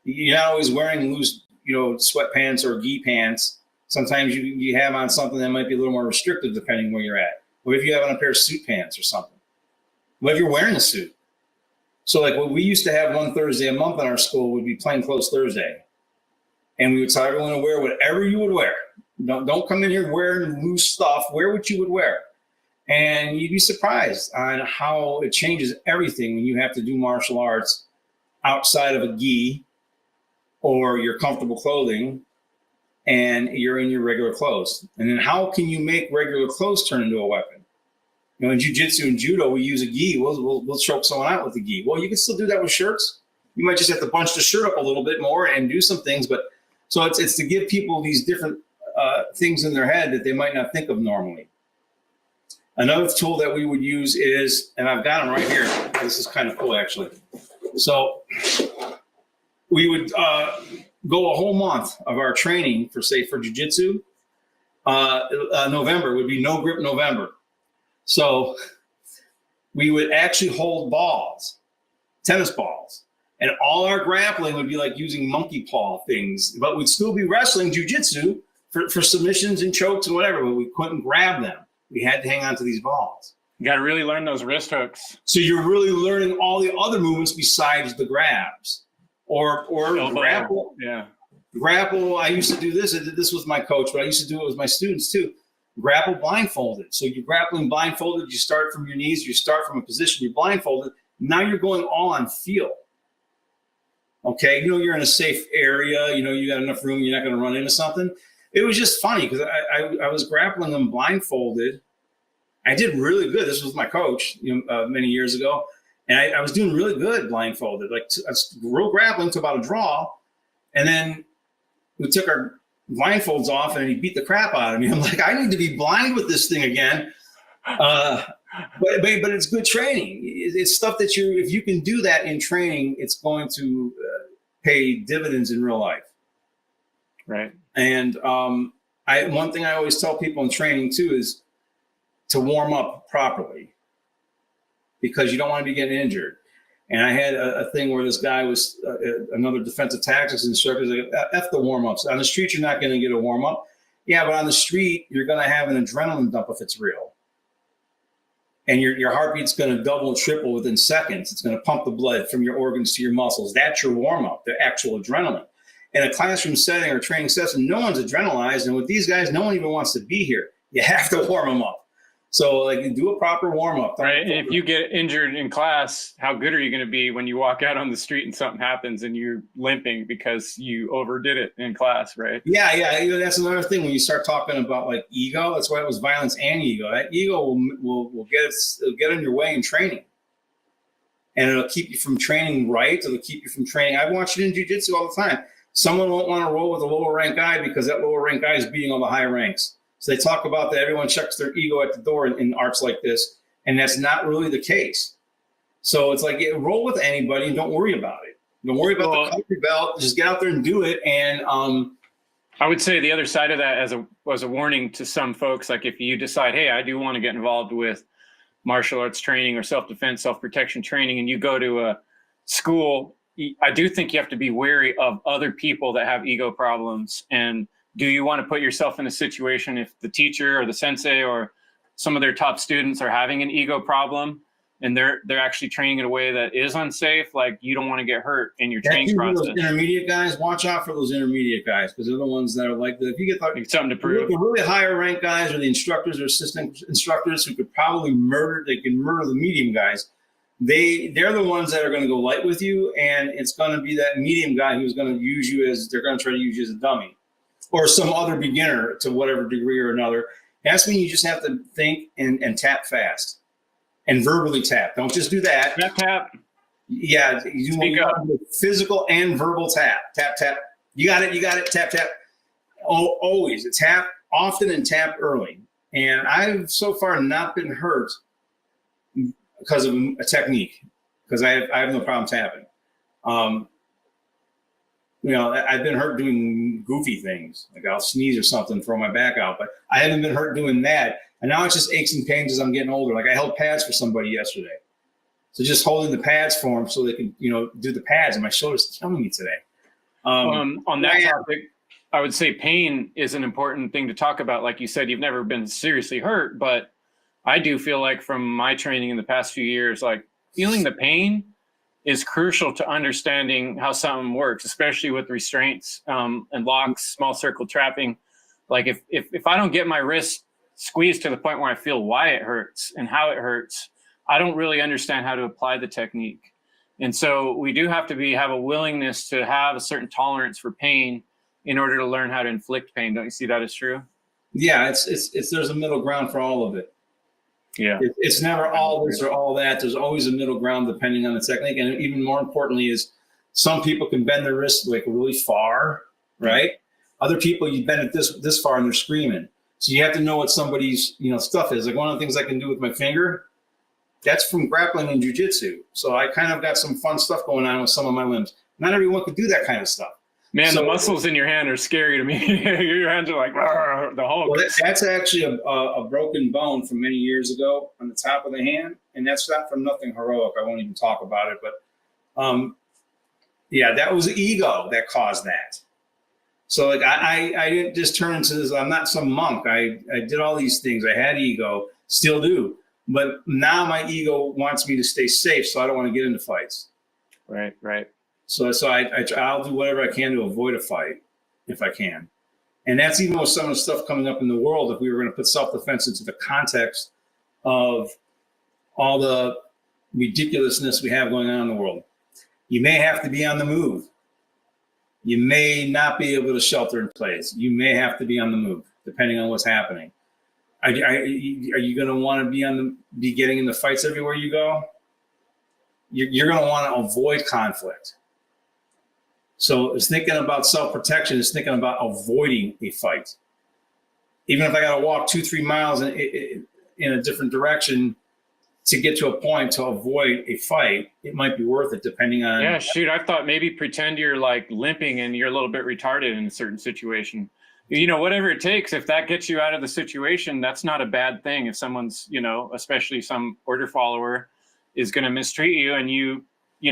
You're not always wearing loose, sweatpants or gi pants. Sometimes you have on something that might be a little more restrictive depending where you're at. What if you have on a pair of suit pants or something? What if you're wearing a suit? So like what we used to have one Thursday a month in our school would be Plainclothes Thursday. And we would tell everyone to wear whatever you would wear. Don't come in here wearing loose stuff. Wear what you would wear. And you'd be surprised on how it changes everything when you have to do martial arts outside of a gi or your comfortable clothing, and you're in your regular clothes. And then how can you make regular clothes turn into a weapon? In jiu-jitsu and judo, we use a gi. We'll choke someone out with a gi. Well, you can still do that with shirts. You might just have to bunch the shirt up a little bit more and do some things. But so it's to give people these different things in their head that they might not think of normally. Another tool that we would use is, and I've got them right here. This is kind of cool, actually. So we would go a whole month of our training for jiu-jitsu. November would be No Grip November. So we would actually hold balls, tennis balls, and all our grappling would be like using monkey paw things, but we'd still be wrestling jiu-jitsu for submissions and chokes and whatever, but we couldn't grab them. We had to hang on to these balls. You got to really learn those wrist hooks. So you're really learning all the other movements besides the grabs. Or grapple. Yeah. Grapple, I used to do this. I did this with my coach, but I used to do it with my students too. Grapple blindfolded. So you're grappling blindfolded. You start from your knees. You start from a position. You're blindfolded. Now you're going all on feel. Okay, you're in a safe area. You got enough room. You're not going to run into something. It was just funny because I was grappling them blindfolded. I did really good. This was my coach many years ago. And I was doing really good blindfolded, like real grappling to about a draw. And then we took our blindfolds off and he beat the crap out of me. I'm like, I need to be blind with this thing again. But it's good training. It's stuff that if you can do that in training, it's going to pay dividends in real life. Right. And one thing I always tell people in training too is to warm up properly, because you don't want to be getting injured. And I had a thing where this guy was another defensive tactics instructor. Like, F the warm-ups. On the street, you're not going to get a warm-up. Yeah, but on the street, you're going to have an adrenaline dump if it's real. And your heartbeat's going to double and triple within seconds. It's going to pump the blood from your organs to your muscles. That's your warm-up, the actual adrenaline. In a classroom setting or training session, no one's adrenalized. And with these guys, no one even wants to be here. You have to warm them up. So like do a proper warm up. Right. And if you get injured in class, how good are you going to be when you walk out on the street and something happens and you're limping because you overdid it in class, right? Yeah. That's another thing when you start talking about like ego. That's why it was violence and ego. That ego will get in your way in training. And it'll keep you from training right. It'll keep you from training. I watch it in jiu-jitsu all the time. Someone won't want to roll with a lower rank guy because that lower rank guy is beating all the high ranks. So they talk about that everyone checks their ego at the door in arts like this, and that's not really the case. So it's like roll with anybody and don't worry about it. Don't worry about the color belt. Just get out there and do it. And I would say the other side of that as a warning to some folks, like if you decide, hey, I do want to get involved with martial arts training or self-defense, self-protection training, and you go to a school, I do think you have to be wary of other people that have ego problems. And do you want to put yourself in a situation if the teacher or the sensei or some of their top students are having an ego problem and they're actually training in a way that is unsafe? Like you don't want to get hurt in your training process. Those intermediate guys, watch out for those intermediate guys because they're the ones that are like if you get something to prove. The really higher ranked guys or the instructors or assistant instructors who could probably murder the medium guys. they're the ones that are going to go light with you, and it's going to be that medium guy who's going to use you as they're going to try to use you as a dummy, or some other beginner to whatever degree or another. That's when you just have to think and tap fast and verbally tap. Don't just do that. Tap. Yeah, you want physical and verbal tap. Tap, tap. You got it. Tap, tap. Always tap often and tap early. And I've so far not been hurt because of a technique, because I have no problem tapping. I've been hurt doing goofy things, like I'll sneeze or something, throw my back out, but I haven't been hurt doing that. And now it's just aches and pains as I'm getting older. Like I held pads for somebody yesterday. So just holding the pads for them so they can, do the pads, and my shoulder's killing me today. On that topic, I would say pain is an important thing to talk about. Like you said, you've never been seriously hurt, but I do feel like from my training in the past few years, like feeling the pain is crucial to understanding how something works, especially with restraints and locks, small circle trapping. Like if I don't get my wrist squeezed to the point where I feel why it hurts and how it hurts, I don't really understand how to apply the technique. And so we do have to have a willingness to have a certain tolerance for pain in order to learn how to inflict pain. Don't you see that as true? Yeah, it's there's a middle ground for all of it. Yeah, it's never all this or all that. There's always a middle ground depending on the technique. And even more importantly is some people can bend their wrist like really far, right? Other people, you bend it this far and they're screaming. So you have to know what somebody's stuff is. Like one of the things I can do with my finger, that's from grappling and jujitsu. So I kind of got some fun stuff going on with some of my limbs. Not everyone could do that kind of stuff. Man, the muscles in your hand are scary to me. Your hands are like the Hulk. Well, that's actually a broken bone from many years ago on the top of the hand, and that's not from nothing heroic. I won't even talk about it, but that was ego that caused that. So like I didn't just turn into this. I'm not some monk. I did all these things. I had ego, still do, but now my ego wants me to stay safe, so I don't want to get into fights. Right. So I'll do whatever I can to avoid a fight if I can. And that's even with some of the stuff coming up in the world. If we were going to put self-defense into the context of all the ridiculousness we have going on in the world, you may have to be on the move. You may not be able to shelter in place. You may have to be on the move, depending on what's happening. Are you going to want to be getting into fights everywhere you go? You're going to want to avoid conflict. So it's thinking about self-protection. It's thinking about avoiding a fight. Even if I got to walk 2-3 miles in a different direction to get to a point to avoid a fight, it might be worth it depending on. Yeah, shoot. I thought maybe pretend you're like limping and you're a little bit retarded in a certain situation. Whatever it takes, if that gets you out of the situation, that's not a bad thing. If someone's, especially some order follower is going to mistreat you and you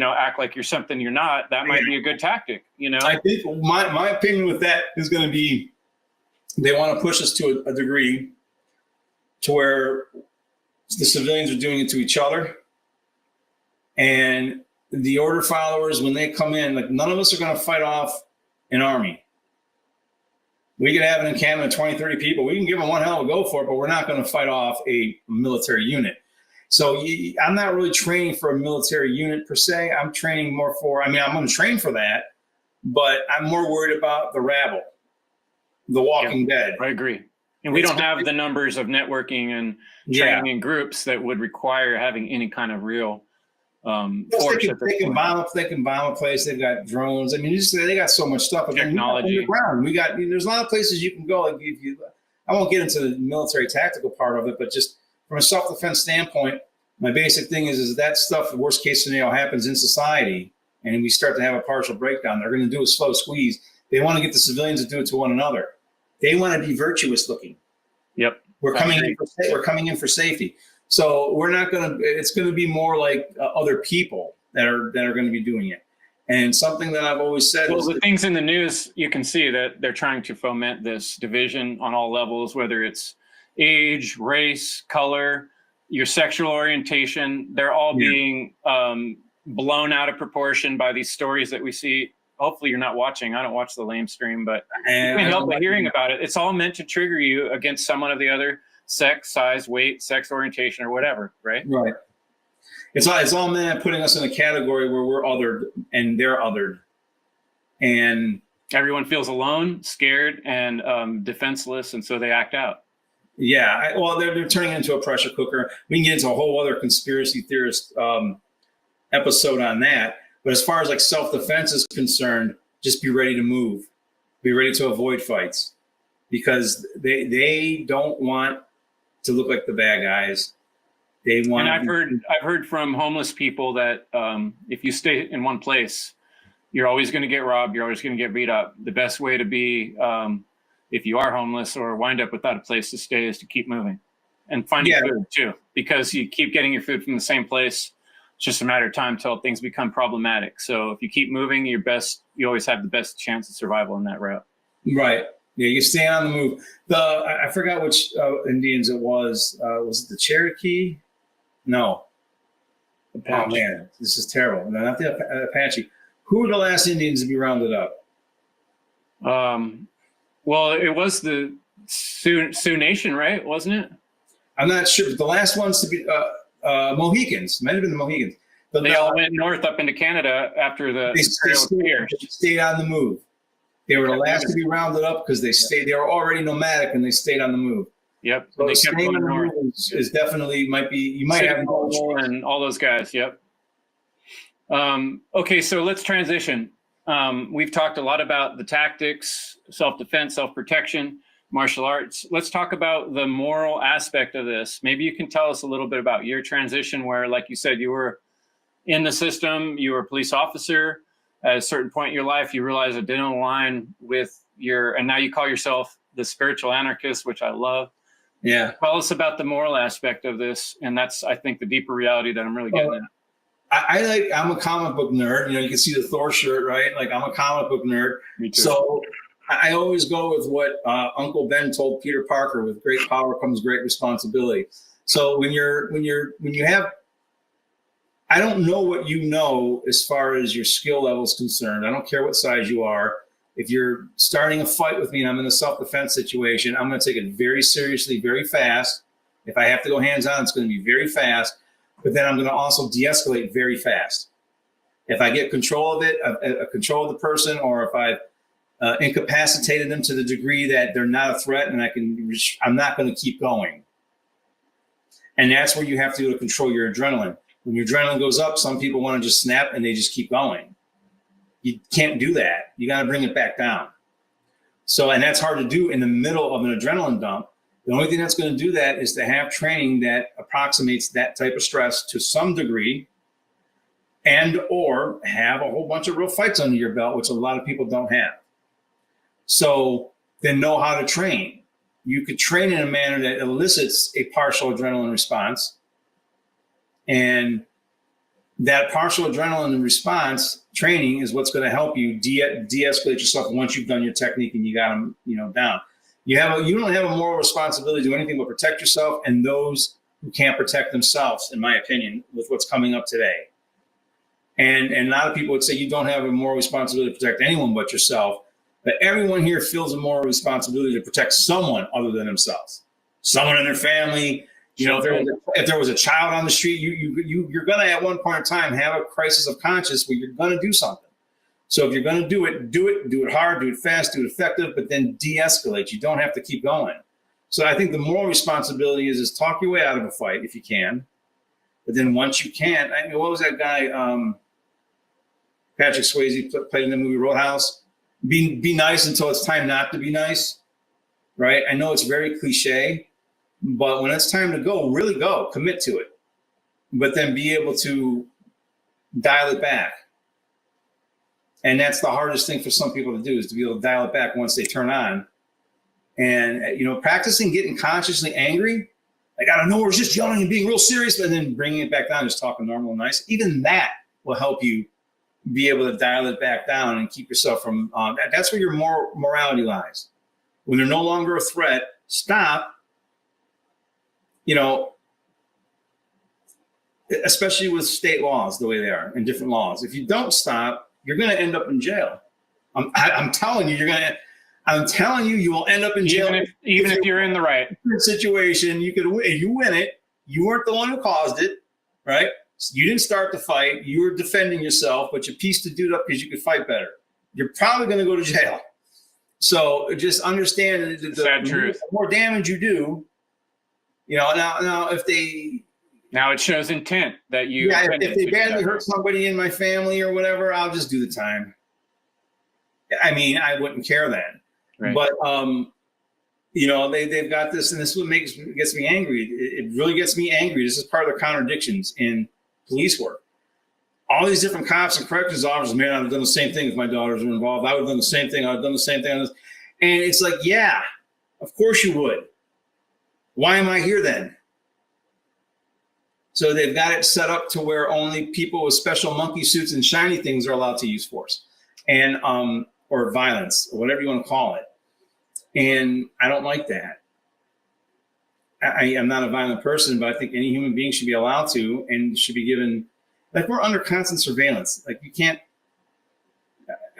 act like you're something you're not, that might be a good tactic, I think my opinion with that is going to be they want to push us to a degree to where the civilians are doing it to each other. And the order followers, when they come in, like none of us are going to fight off an army. We could have an encampment of 20, 30 people. We can give them one hell of a go for it, but we're not going to fight off a military unit. So I'm not really training for a military unit per se. I'm training more for, I'm going to train for that, but I'm more worried about the rabble, the walking dead. I agree. And we don't have the numbers of networking and training in groups that would require having any kind of real force. They can bomb a place. They've got drones. I mean, they got so much stuff. Technology. There's a lot of places you can go. Like I won't get into the military tactical part of it, but just from a self-defense standpoint, my basic thing is that stuff, the worst case scenario happens in society and we start to have a partial breakdown. They're going to do a slow squeeze. They want to get the civilians to do it to one another. They want to be virtuous looking. Yep. We're coming in for safety. So we're not going to, it's going to be more like other people that are going to be doing it. And something that I've always said is the things in the news, you can see that they're trying to foment this division on all levels, whether it's age, race, color, your sexual orientation. They're all being blown out of proportion by these stories that we see. Hopefully you're not watching. I don't watch the lame stream, but you can't help but hearing about it. It's all meant to trigger you against someone of the other sex, size, weight, sex orientation, or whatever, right? Right. It's all meant at putting us in a category where we're othered and they're othered. And everyone feels alone, scared, and defenseless, and so they act out. Yeah, they're turning it into a pressure cooker. We can get into a whole other conspiracy theorist episode on that. But as far as like self-defense is concerned, just be ready to move. Be ready to avoid fights, because they don't want to look like the bad guys. They want. And I've heard from homeless people that if you stay in one place, you're always going to get robbed. You're always going to get beat up. The best way to be, if you are homeless or wind up without a place to stay, is to keep moving and finding food too, because you keep getting your food from the same place. It's just a matter of time till things become problematic. So if you keep moving, you always have the best chance of survival in that route. Right. Yeah, you stay on the move. I forgot which Indians it was. Was it the Cherokee? No. Apache. Oh man, this is terrible. No, not the Apache. Who were the last Indians to be rounded up? Well, it was the Sioux Nation, right? Wasn't it? I'm not sure. The last ones to be Mohicans. Might have been the Mohicans. But they all went north up into Canada after the they stayed on the move. They were the last to be rounded up because they stayed. They were already nomadic and they stayed on the move. Yep. So they kept going north. Is definitely might be. You might have and all those guys. Yep. Okay, so let's transition. We've talked a lot about the tactics, self-defense, self-protection, martial arts. Let's talk about the moral aspect of this. Maybe you can tell us a little bit about your transition where, like you said, you were in the system, you were a police officer. At a certain point in your life, you realized it didn't align with and now you call yourself the spiritual anarchist, which I love. Yeah. Tell us about the moral aspect of this. And that's, I think, the deeper reality that I'm really getting at. I'm a comic book nerd. You know, you can see the Thor shirt, right? Like, I'm a comic book nerd. Me too. So I always go with what Uncle Ben told Peter Parker: with great power comes great responsibility. So when you have, I don't know what you know as far as your skill level is concerned. I don't care what size you are. If you're starting a fight with me and I'm in a self-defense situation, I'm going to take it very seriously, very fast. If I have to go hands-on, it's going to be very fast. But then I'm going to also de-escalate very fast. If I get control of it, control of the person, or if I've incapacitated them to the degree that they're not a threat and I'm not going to keep going. And that's where you have to control your adrenaline. When your adrenaline goes up, some people want to just snap and they just keep going. You can't do that. You got to bring it back down. So, and that's hard to do in the middle of an adrenaline dump. The only thing that's going to do that is to have training that approximates that type of stress to some degree, and or have a whole bunch of real fights under your belt, which a lot of people don't have. So then know how to train. You could train in a manner that elicits a partial adrenaline response. And that partial adrenaline response training is what's going to help you de-escalate yourself once you've done your technique and you got them, down. You don't have a moral responsibility to do anything but protect yourself and those who can't protect themselves, in my opinion, with what's coming up today. And a lot of people would say you don't have a moral responsibility to protect anyone but yourself. But everyone here feels a moral responsibility to protect someone other than themselves, someone in their family. If there was a child on the street, you're going to at one point in time have a crisis of conscience where you're going to do something. So if you're going to do it hard, do it fast, do it effective, but then de-escalate. You don't have to keep going. So I think the moral responsibility is talk your way out of a fight if you can. But then once you can't, what was that guy, Patrick Swayze played in the movie Roadhouse? Be nice until it's time not to be nice, right? I know it's very cliche, but when it's time to go, really go, commit to it. But then be able to dial it back. And that's the hardest thing for some people to do, is to be able to dial it back once they turn on. And, practicing getting consciously angry, like out of nowhere, it's just yelling and being real serious, but then bringing it back down, just talking normal and nice. Even that will help you be able to dial it back down and keep yourself from, that's where your morality lies. When they're no longer a threat, stop, especially with state laws the way they are and different laws. If you don't stop, you're going to end up in jail. I'm telling you, you will end up in jail. Even if you're in the right situation, you win it. You weren't the one who caused it, right? You didn't start the fight. You were defending yourself, but you pieced the dude up because you could fight better. You're probably going to go to jail. So just understand that the more damage you do, now if they... Now it shows intent that you... Yeah, if they badly hurt somebody in my family or whatever, I'll just do the time. I mean, I wouldn't care then. Right. But, they've got this, and this is what gets me angry. It really gets me angry. This is part of the contradictions in police work. All these different cops and corrections officers, man, I've done the same thing if my daughters were involved. I would have done the same thing. I've done the same thing. And it's like, yeah, of course you would. Why am I here then? So they've got it set up to where only people with special monkey suits and shiny things are allowed to use force and or violence or whatever you want to call it. And I don't like that. I am not a violent person, but I think any human being should be allowed to and should be given, like, we're under constant surveillance. Like, you can't,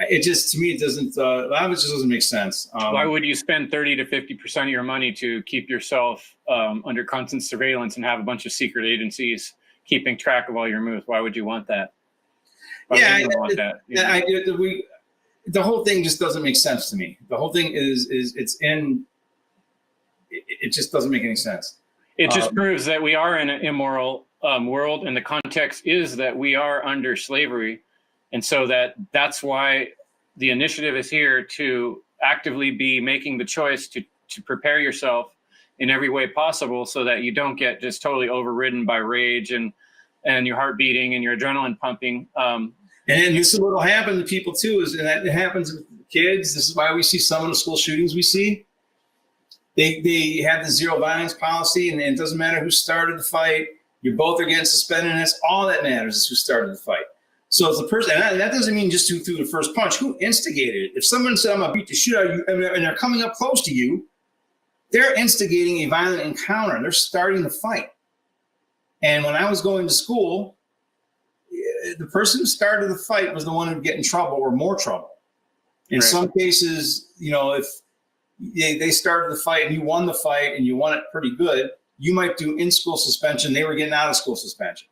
it just, to me, it doesn't, a lot of it just doesn't make sense. Why would you spend 30 to 50% of your money to keep yourself under constant surveillance and have a bunch of secret agencies keeping track of all your moves? Why would you want that? The whole thing just doesn't make sense to me. The whole thing it just doesn't make any sense. It just proves that we are in an immoral world, and the context is that we are under slavery. And so that's why the initiative is here to actively be making the choice to prepare yourself in every way possible so that you don't get just totally overridden by rage and your heart beating and your adrenaline pumping. And then this is what will happen to people too, and that it happens with kids. This is why we see some of the school shootings we see. They have the zero violence policy, and it doesn't matter who started the fight. You both are getting suspended, and that's all that matters is who started the fight. So it's the person, and that doesn't mean just who threw the first punch, who instigated it. If someone said, I'm going to beat the shit out of you, and they're coming up close to you, they're instigating a violent encounter, and they're starting the fight. And when I was going to school, the person who started the fight was the one who would get in trouble or more trouble. In some cases, if they started the fight and you won the fight and you won it pretty good, you might do in-school suspension. They were getting out of school suspension.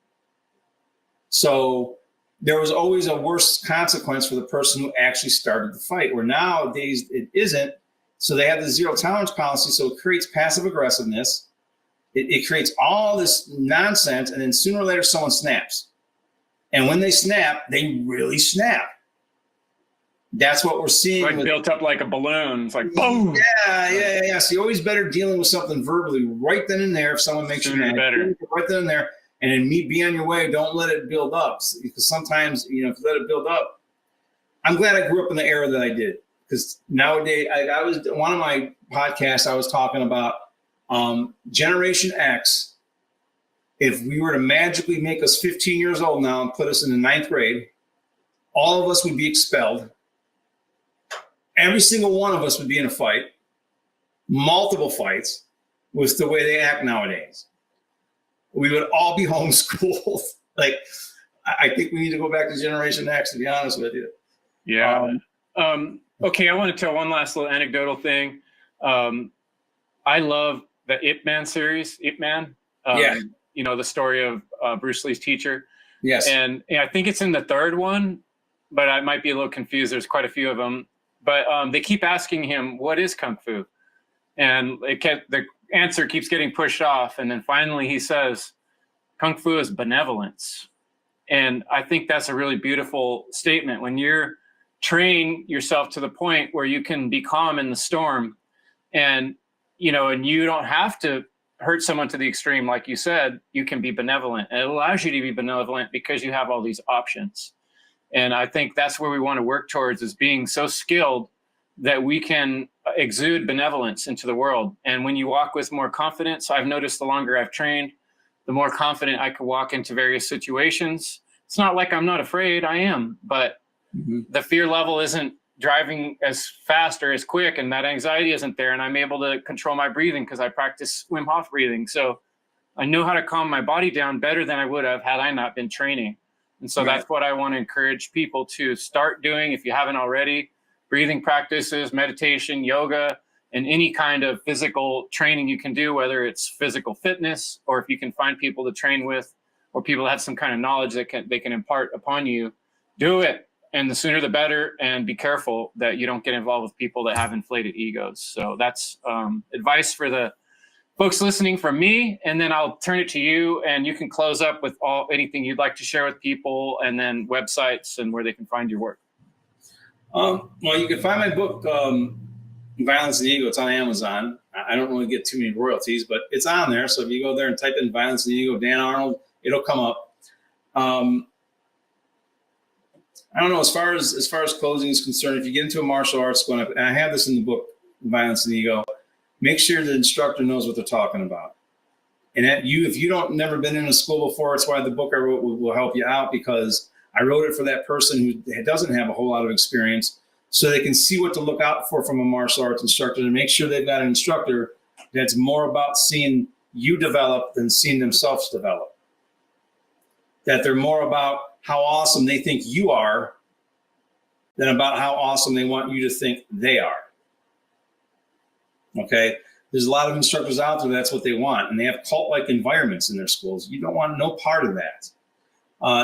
So there was always a worse consequence for the person who actually started the fight, where nowadays it isn't. So they have the zero tolerance policy. So it creates passive aggressiveness. It creates all this nonsense. And then sooner or later, someone snaps. And when they snap, they really snap. That's what we're seeing. Like built up like a balloon. It's like boom. Yeah. So you're always better dealing with something verbally right then and there. If someone makes you mad, right then and there, and then be on your way. Don't let it build up, because sometimes if you let it build up. I'm glad I grew up in the era that I did, because nowadays I was one of my podcasts. I was talking about Generation X. If we were to magically make us 15 years old now and put us in the 9th grade, all of us would be expelled. Every single one of us would be in a fight, multiple fights, with the way they act nowadays. We would all be homeschooled. Like, I think we need to go back to Generation X, to be honest with you. Yeah. Okay, I want to tell one last little anecdotal thing. I love the Ip Man series, Ip Man. The story of Bruce Lee's teacher. Yes. And I think it's in the 3rd one, but I might be a little confused. There's quite a few of them. But they keep asking him, what is Kung Fu? And the answer keeps getting pushed off. And then finally he says, Kung Fu is benevolence. And I think that's a really beautiful statement. When you're train yourself to the point where you can be calm in the storm, and you don't have to hurt someone to the extreme, like you said, you can be benevolent. And it allows you to be benevolent because you have all these options. And I think that's where we want to work towards, is being so skilled that we can exude benevolence into the world. And when you walk with more confidence, I've noticed the longer I've trained, the more confident I can walk into various situations. It's not like I'm not afraid, I am, but the fear level isn't driving as fast or as quick, and that anxiety isn't there. And I'm able to control my breathing because I practice Wim Hof breathing. So I know how to calm my body down better than I would have had I not been training. And so that's what I want to encourage people to start doing, if you haven't already: breathing practices, meditation, yoga, and any kind of physical training you can do, whether it's physical fitness or if you can find people to train with or people that have some kind of knowledge that they can impart upon you, do it. And the sooner the better, and be careful that you don't get involved with people that have inflated egos. So that's advice for the folks listening from me, and then I'll turn it to you, and you can close up with anything you'd like to share with people, and then websites and where they can find your work. Well, you can find my book, Violence and the Ego. It's on Amazon. I don't really get too many royalties, but it's on there. So if you go there and type in Violence and the Ego, Dan Arnold, it'll come up. I don't know, as far as closing is concerned, if you get into a martial arts school, and I have this in the book, Violence and the Ego, make sure the instructor knows what they're talking about. And if you don't never been in a school before, it's why the book I wrote will help you out, because I wrote it for that person who doesn't have a whole lot of experience, so they can see what to look out for from a martial arts instructor, and make sure they've got an instructor that's more about seeing you develop than seeing themselves develop. That they're more about how awesome they think you are than about how awesome they want you to think they are. Okay, there's a lot of instructors out there that's what they want, and they have cult-like environments in their schools. You don't want no part of that.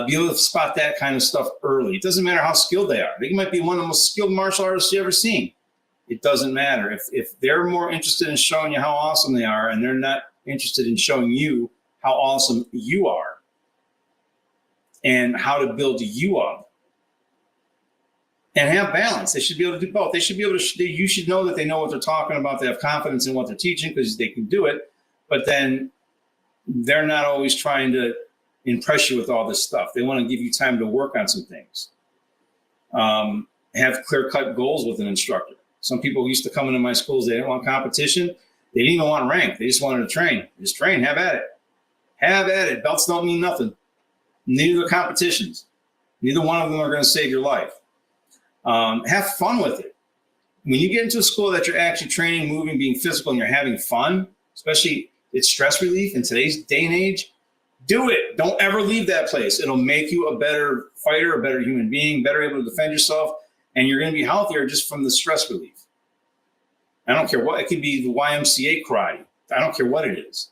Be able to spot that kind of stuff early. It doesn't matter how skilled they are. They might be one of the most skilled martial artists you've ever seen. It doesn't matter. If they're more interested in showing you how awesome they are, and they're not interested in showing you how awesome you are and how to build you up, and have balance. They should be able to do both. They should be able to, you should know that they know what they're talking about. They have confidence in what they're teaching because they can do it, but then they're not always trying to impress you with all this stuff. They want to give you time to work on some things. Have clear-cut goals with an instructor. Some people used to come into my schools, they didn't want competition. They didn't even want rank. They just wanted to train. Just train, have at it. Have at it. Belts don't mean nothing. Neither the competitions. Neither one of them are going to save your life. Have fun with it. When you get into a school that you're actually training, moving, being physical, and you're having fun, especially it's stress relief in today's day and age, do it. Don't ever leave that place. It'll make you a better fighter, a better human being, better able to defend yourself, and you're going to be healthier just from the stress relief. I don't care what, it could be the YMCA karate. I don't care what it is.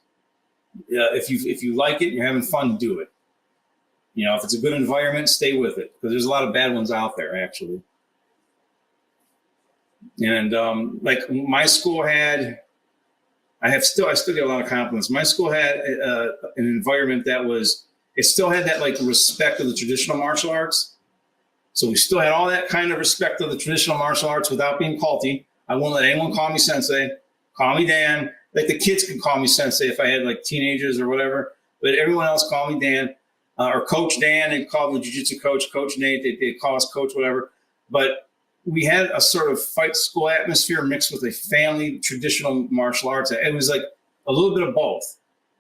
If you like it, you're having fun, do it. You know, if it's a good environment, stay with it, because there's a lot of bad ones out there, actually. And like my school had, I still get a lot of compliments. My school had an environment that it still had that like respect of the traditional martial arts. So we still had all that kind of respect of the traditional martial arts without being culty. I won't let anyone call me sensei. Call me Dan. Like the kids could call me sensei if I had like teenagers or whatever, but everyone else call me Dan or Coach Dan. They'd call the jiu-jitsu coach, Coach Nate. They'd call us Coach whatever. But we had a sort of fight school atmosphere mixed with a family traditional martial arts. It was like a little bit of both.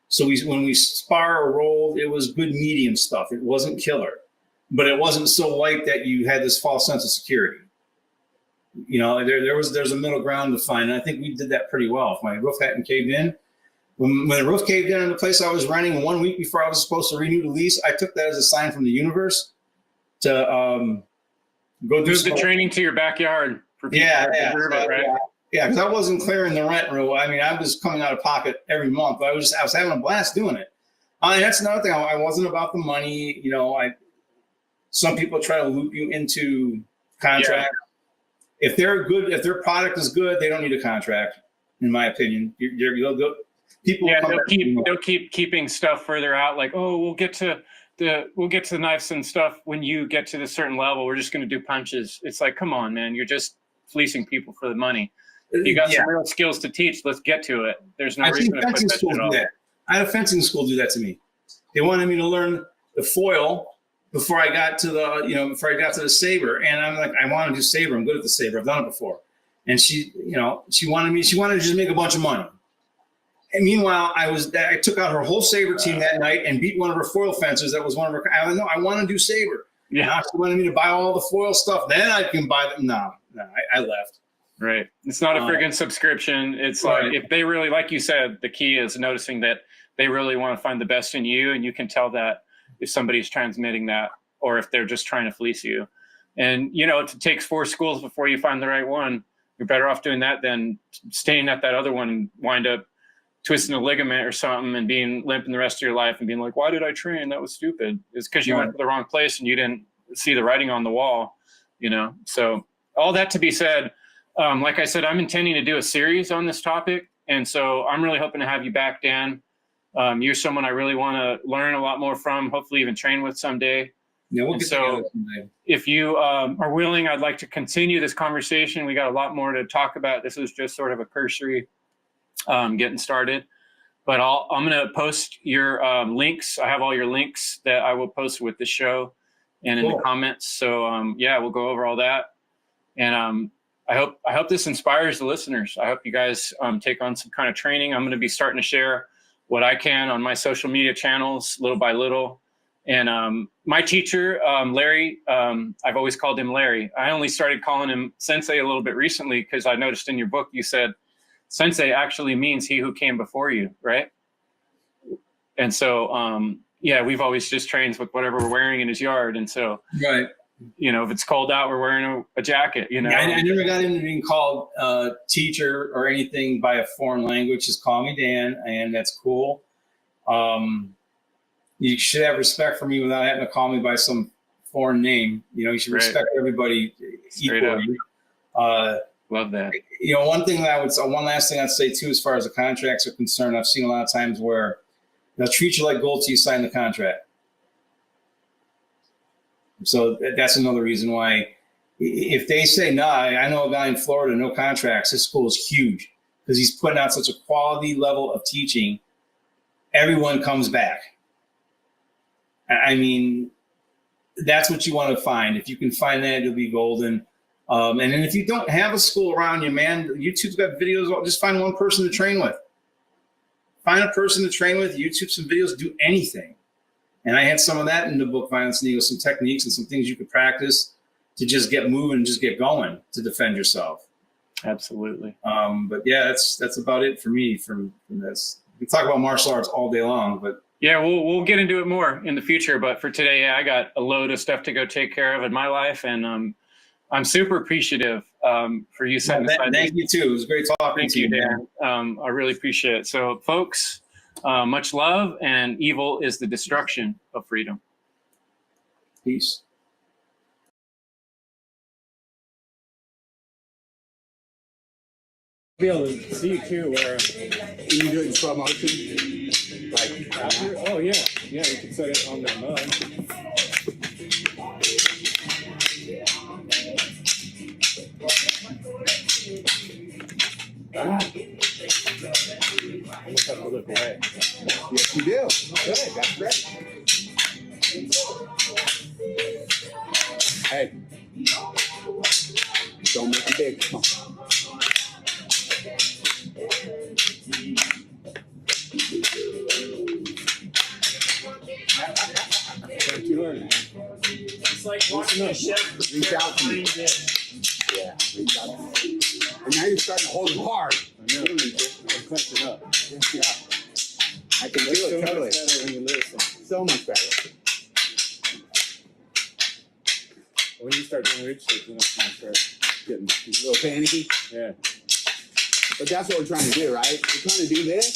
So when we spar or rolled, it was good medium stuff. It wasn't killer, but it wasn't so light that you had this false sense of security. You know, there's a middle ground to find. And I think we did that pretty well. If my roof hadn't caved in, when the roof caved in the place I was renting 1 week before I was supposed to renew the lease, I took that as a sign from the universe to go do the training to your backyard. For people right? Yeah, because I wasn't clearing the rent real. I mean, I was coming out of pocket every month. I was having a blast doing it. And that's another thing. I wasn't about the money. You know, some people try to loop you into contract. Yeah. If they're good, if their product is good, they don't need a contract, in my opinion. They'll keep keeping stuff further out. Like, oh, we'll get to the knives and stuff when you get to this certain level. We're just going to do punches. It's like, come on, man, you're just fleecing people for the money. You got some real skills to teach. Let's get to it. There's no reason to put that shit off. I had a fencing school do that to me. They wanted me to learn the foil before I got to the saber, and I'm like, I want to do saber. I'm good at the saber. I've done it before. And she wanted to just make a bunch of money. And meanwhile, I took out her whole saber team that night and beat one of her foil fencers. That was one of her. I want to do saber. Yeah. Now she wanted me to buy all the foil stuff. Then I can buy them. No, I left. Right. It's not a friggin' subscription. It's right. Like if they really, like you said, the key is noticing that they really want to find the best in you, and you can tell that if somebody's transmitting that or if they're just trying to fleece you. And, you know, it takes 4 schools before you find the right one. You're better off doing that than staying at that other one and wind up twisting a ligament or something and being limping the rest of your life and being like, why did I train? That was stupid. It's because you went to the wrong place and you didn't see the writing on the wall, you know? So all that to be said, like I said, I'm intending to do a series on this topic. And so I'm really hoping to have you back, Dan. You're someone I really want to learn a lot more from, hopefully even train with someday. Yeah, we'll get together someday. If you are willing, I'd like to continue this conversation. We got a lot more to talk about. This is just sort of a cursory getting started. But I'm going to post your links. I have all your links that I will post with the show and in the comments. So yeah, we'll go over all that. And I hope this inspires the listeners. I hope you guys take on some kind of training. I'm going to be starting to share what I can on my social media channels little by little. And my teacher, Larry, I've always called him Larry. I only started calling him Sensei a little bit recently because I noticed in your book you said Sensei actually means he who came before you, right? And so, yeah, we've always just trained with whatever we're wearing in his yard. And so, right. You know, if it's cold out, we're wearing a jacket, you know. Yeah, I never got into being called teacher or anything by a foreign language. Just call me Dan, and that's cool. You should have respect for me without having to call me by some foreign name. You know, you should respect everybody equally. Love that. You know, one last thing I'd say too, as far as the contracts are concerned, I've seen a lot of times where they'll treat you like gold till you sign the contract. So that's another reason why, if they say, no, I know a guy in Florida, no contracts, his school is huge because he's putting out such a quality level of teaching, everyone comes back. I mean, that's what you want to find. If you can find that, it'll be golden. And then if you don't have a school around you, man, YouTube's got videos. Just find one person to train with. Find a person to train with, YouTube some videos, do anything. And I had some of that in the book, Violence and Ego, some techniques and some things you could practice to just get moving and just get going to defend yourself. Absolutely. But yeah, that's about it for me from this. We talk about martial arts all day long, but yeah, we'll get into it more in the future. But for today, yeah, I got a load of stuff to go take care of in my life, and I'm super appreciative for you setting aside. Thank you too. It was great talking to you, Dan. I really appreciate it. So, folks, much love, and evil is the destruction of freedom. Peace. Be able to see you too, where can you do it in slow motion? Like after? Oh yeah, you can set it on the mud. I just have to look away. Yes, you do. Good, that's great. Hey, don't make it big. Come on. What you learn? It's like watching a chef reach out to me. Yeah, reach out to me. And now you're starting to hold it hard. I know. I'm clenching up. Yeah. I can feel it totally. Better when you listen. So much better. When you start doing rich shit, then that's when I start Getting a little panicky. Yeah. But that's what we're trying to do, right? We're trying to do this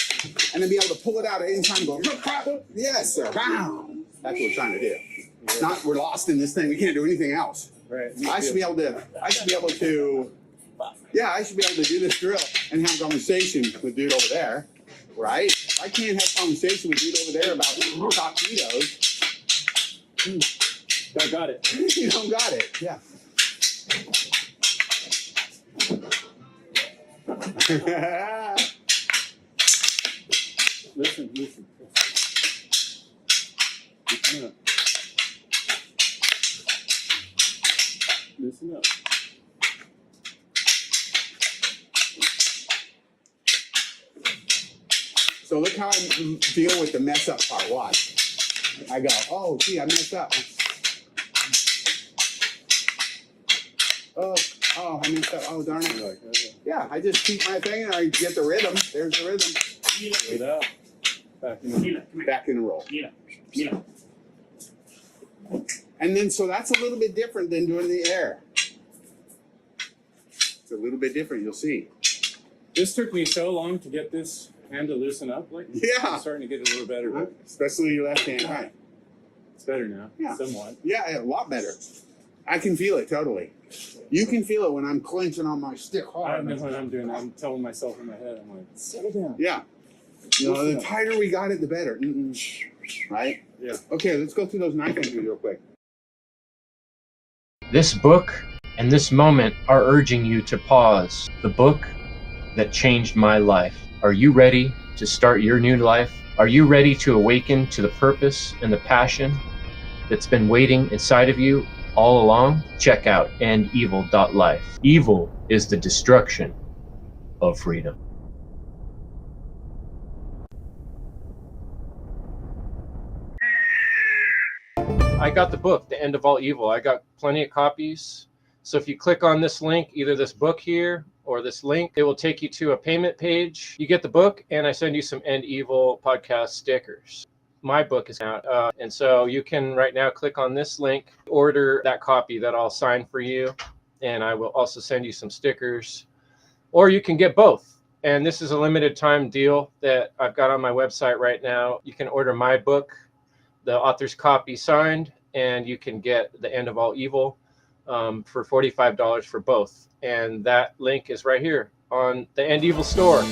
and then be able to pull it out at any time and go, yes, sir. Wow. That's what we're trying to do. It's not we're lost in this thing. We can't do anything else. Right. I should be able to do this drill and have a conversation with dude over there, right? I can't have a conversation with dude over there about taquitos. I got it. You don't got it. Yeah. Listen. Listen up. So look how I deal with the mess up part. Watch. I go, oh, gee, I messed up. Oh, I messed up. Oh, darn it. Yeah, I just keep my thing and I get the rhythm. There's the rhythm. Wait up. Back in the roll. And then, so that's a little bit different than doing the air. It's a little bit different, you'll see. This took me so long to get this And to loosen up, like Yeah. I'm starting to get a little better. But Especially your left hand. Right. it's better now, Yeah. somewhat. Yeah, a lot better. I can feel it totally. You can feel it when I'm clenching on my stick I hard. know what I'm doing. I'm telling myself in my head, I'm like, settle down. Yeah. The tighter we got it, the better. Right? Yeah. Okay, let's go through those knife entries real quick. This book and this moment are urging you to pause. The book that changed my life. Are you ready to start your new life? Are you ready to awaken to the purpose and the passion that's been waiting inside of you all along? Check out endevil.life. Evil is the destruction of freedom. I got the book, The End of All Evil. I got plenty of copies. So if you click on this link, either this book here or this link, it will take you to a payment page. You get the book, and I send you some End Evil podcast stickers. My book is out, and so you can right now click on this link, order that copy that I'll sign for you, and I will also send you some stickers. Or you can get both. And this is a limited time deal that I've got on my website right now. You can order my book, the author's copy signed, and you can get The End of All Evil for $45 for both. And that link is right here on the End Evil store.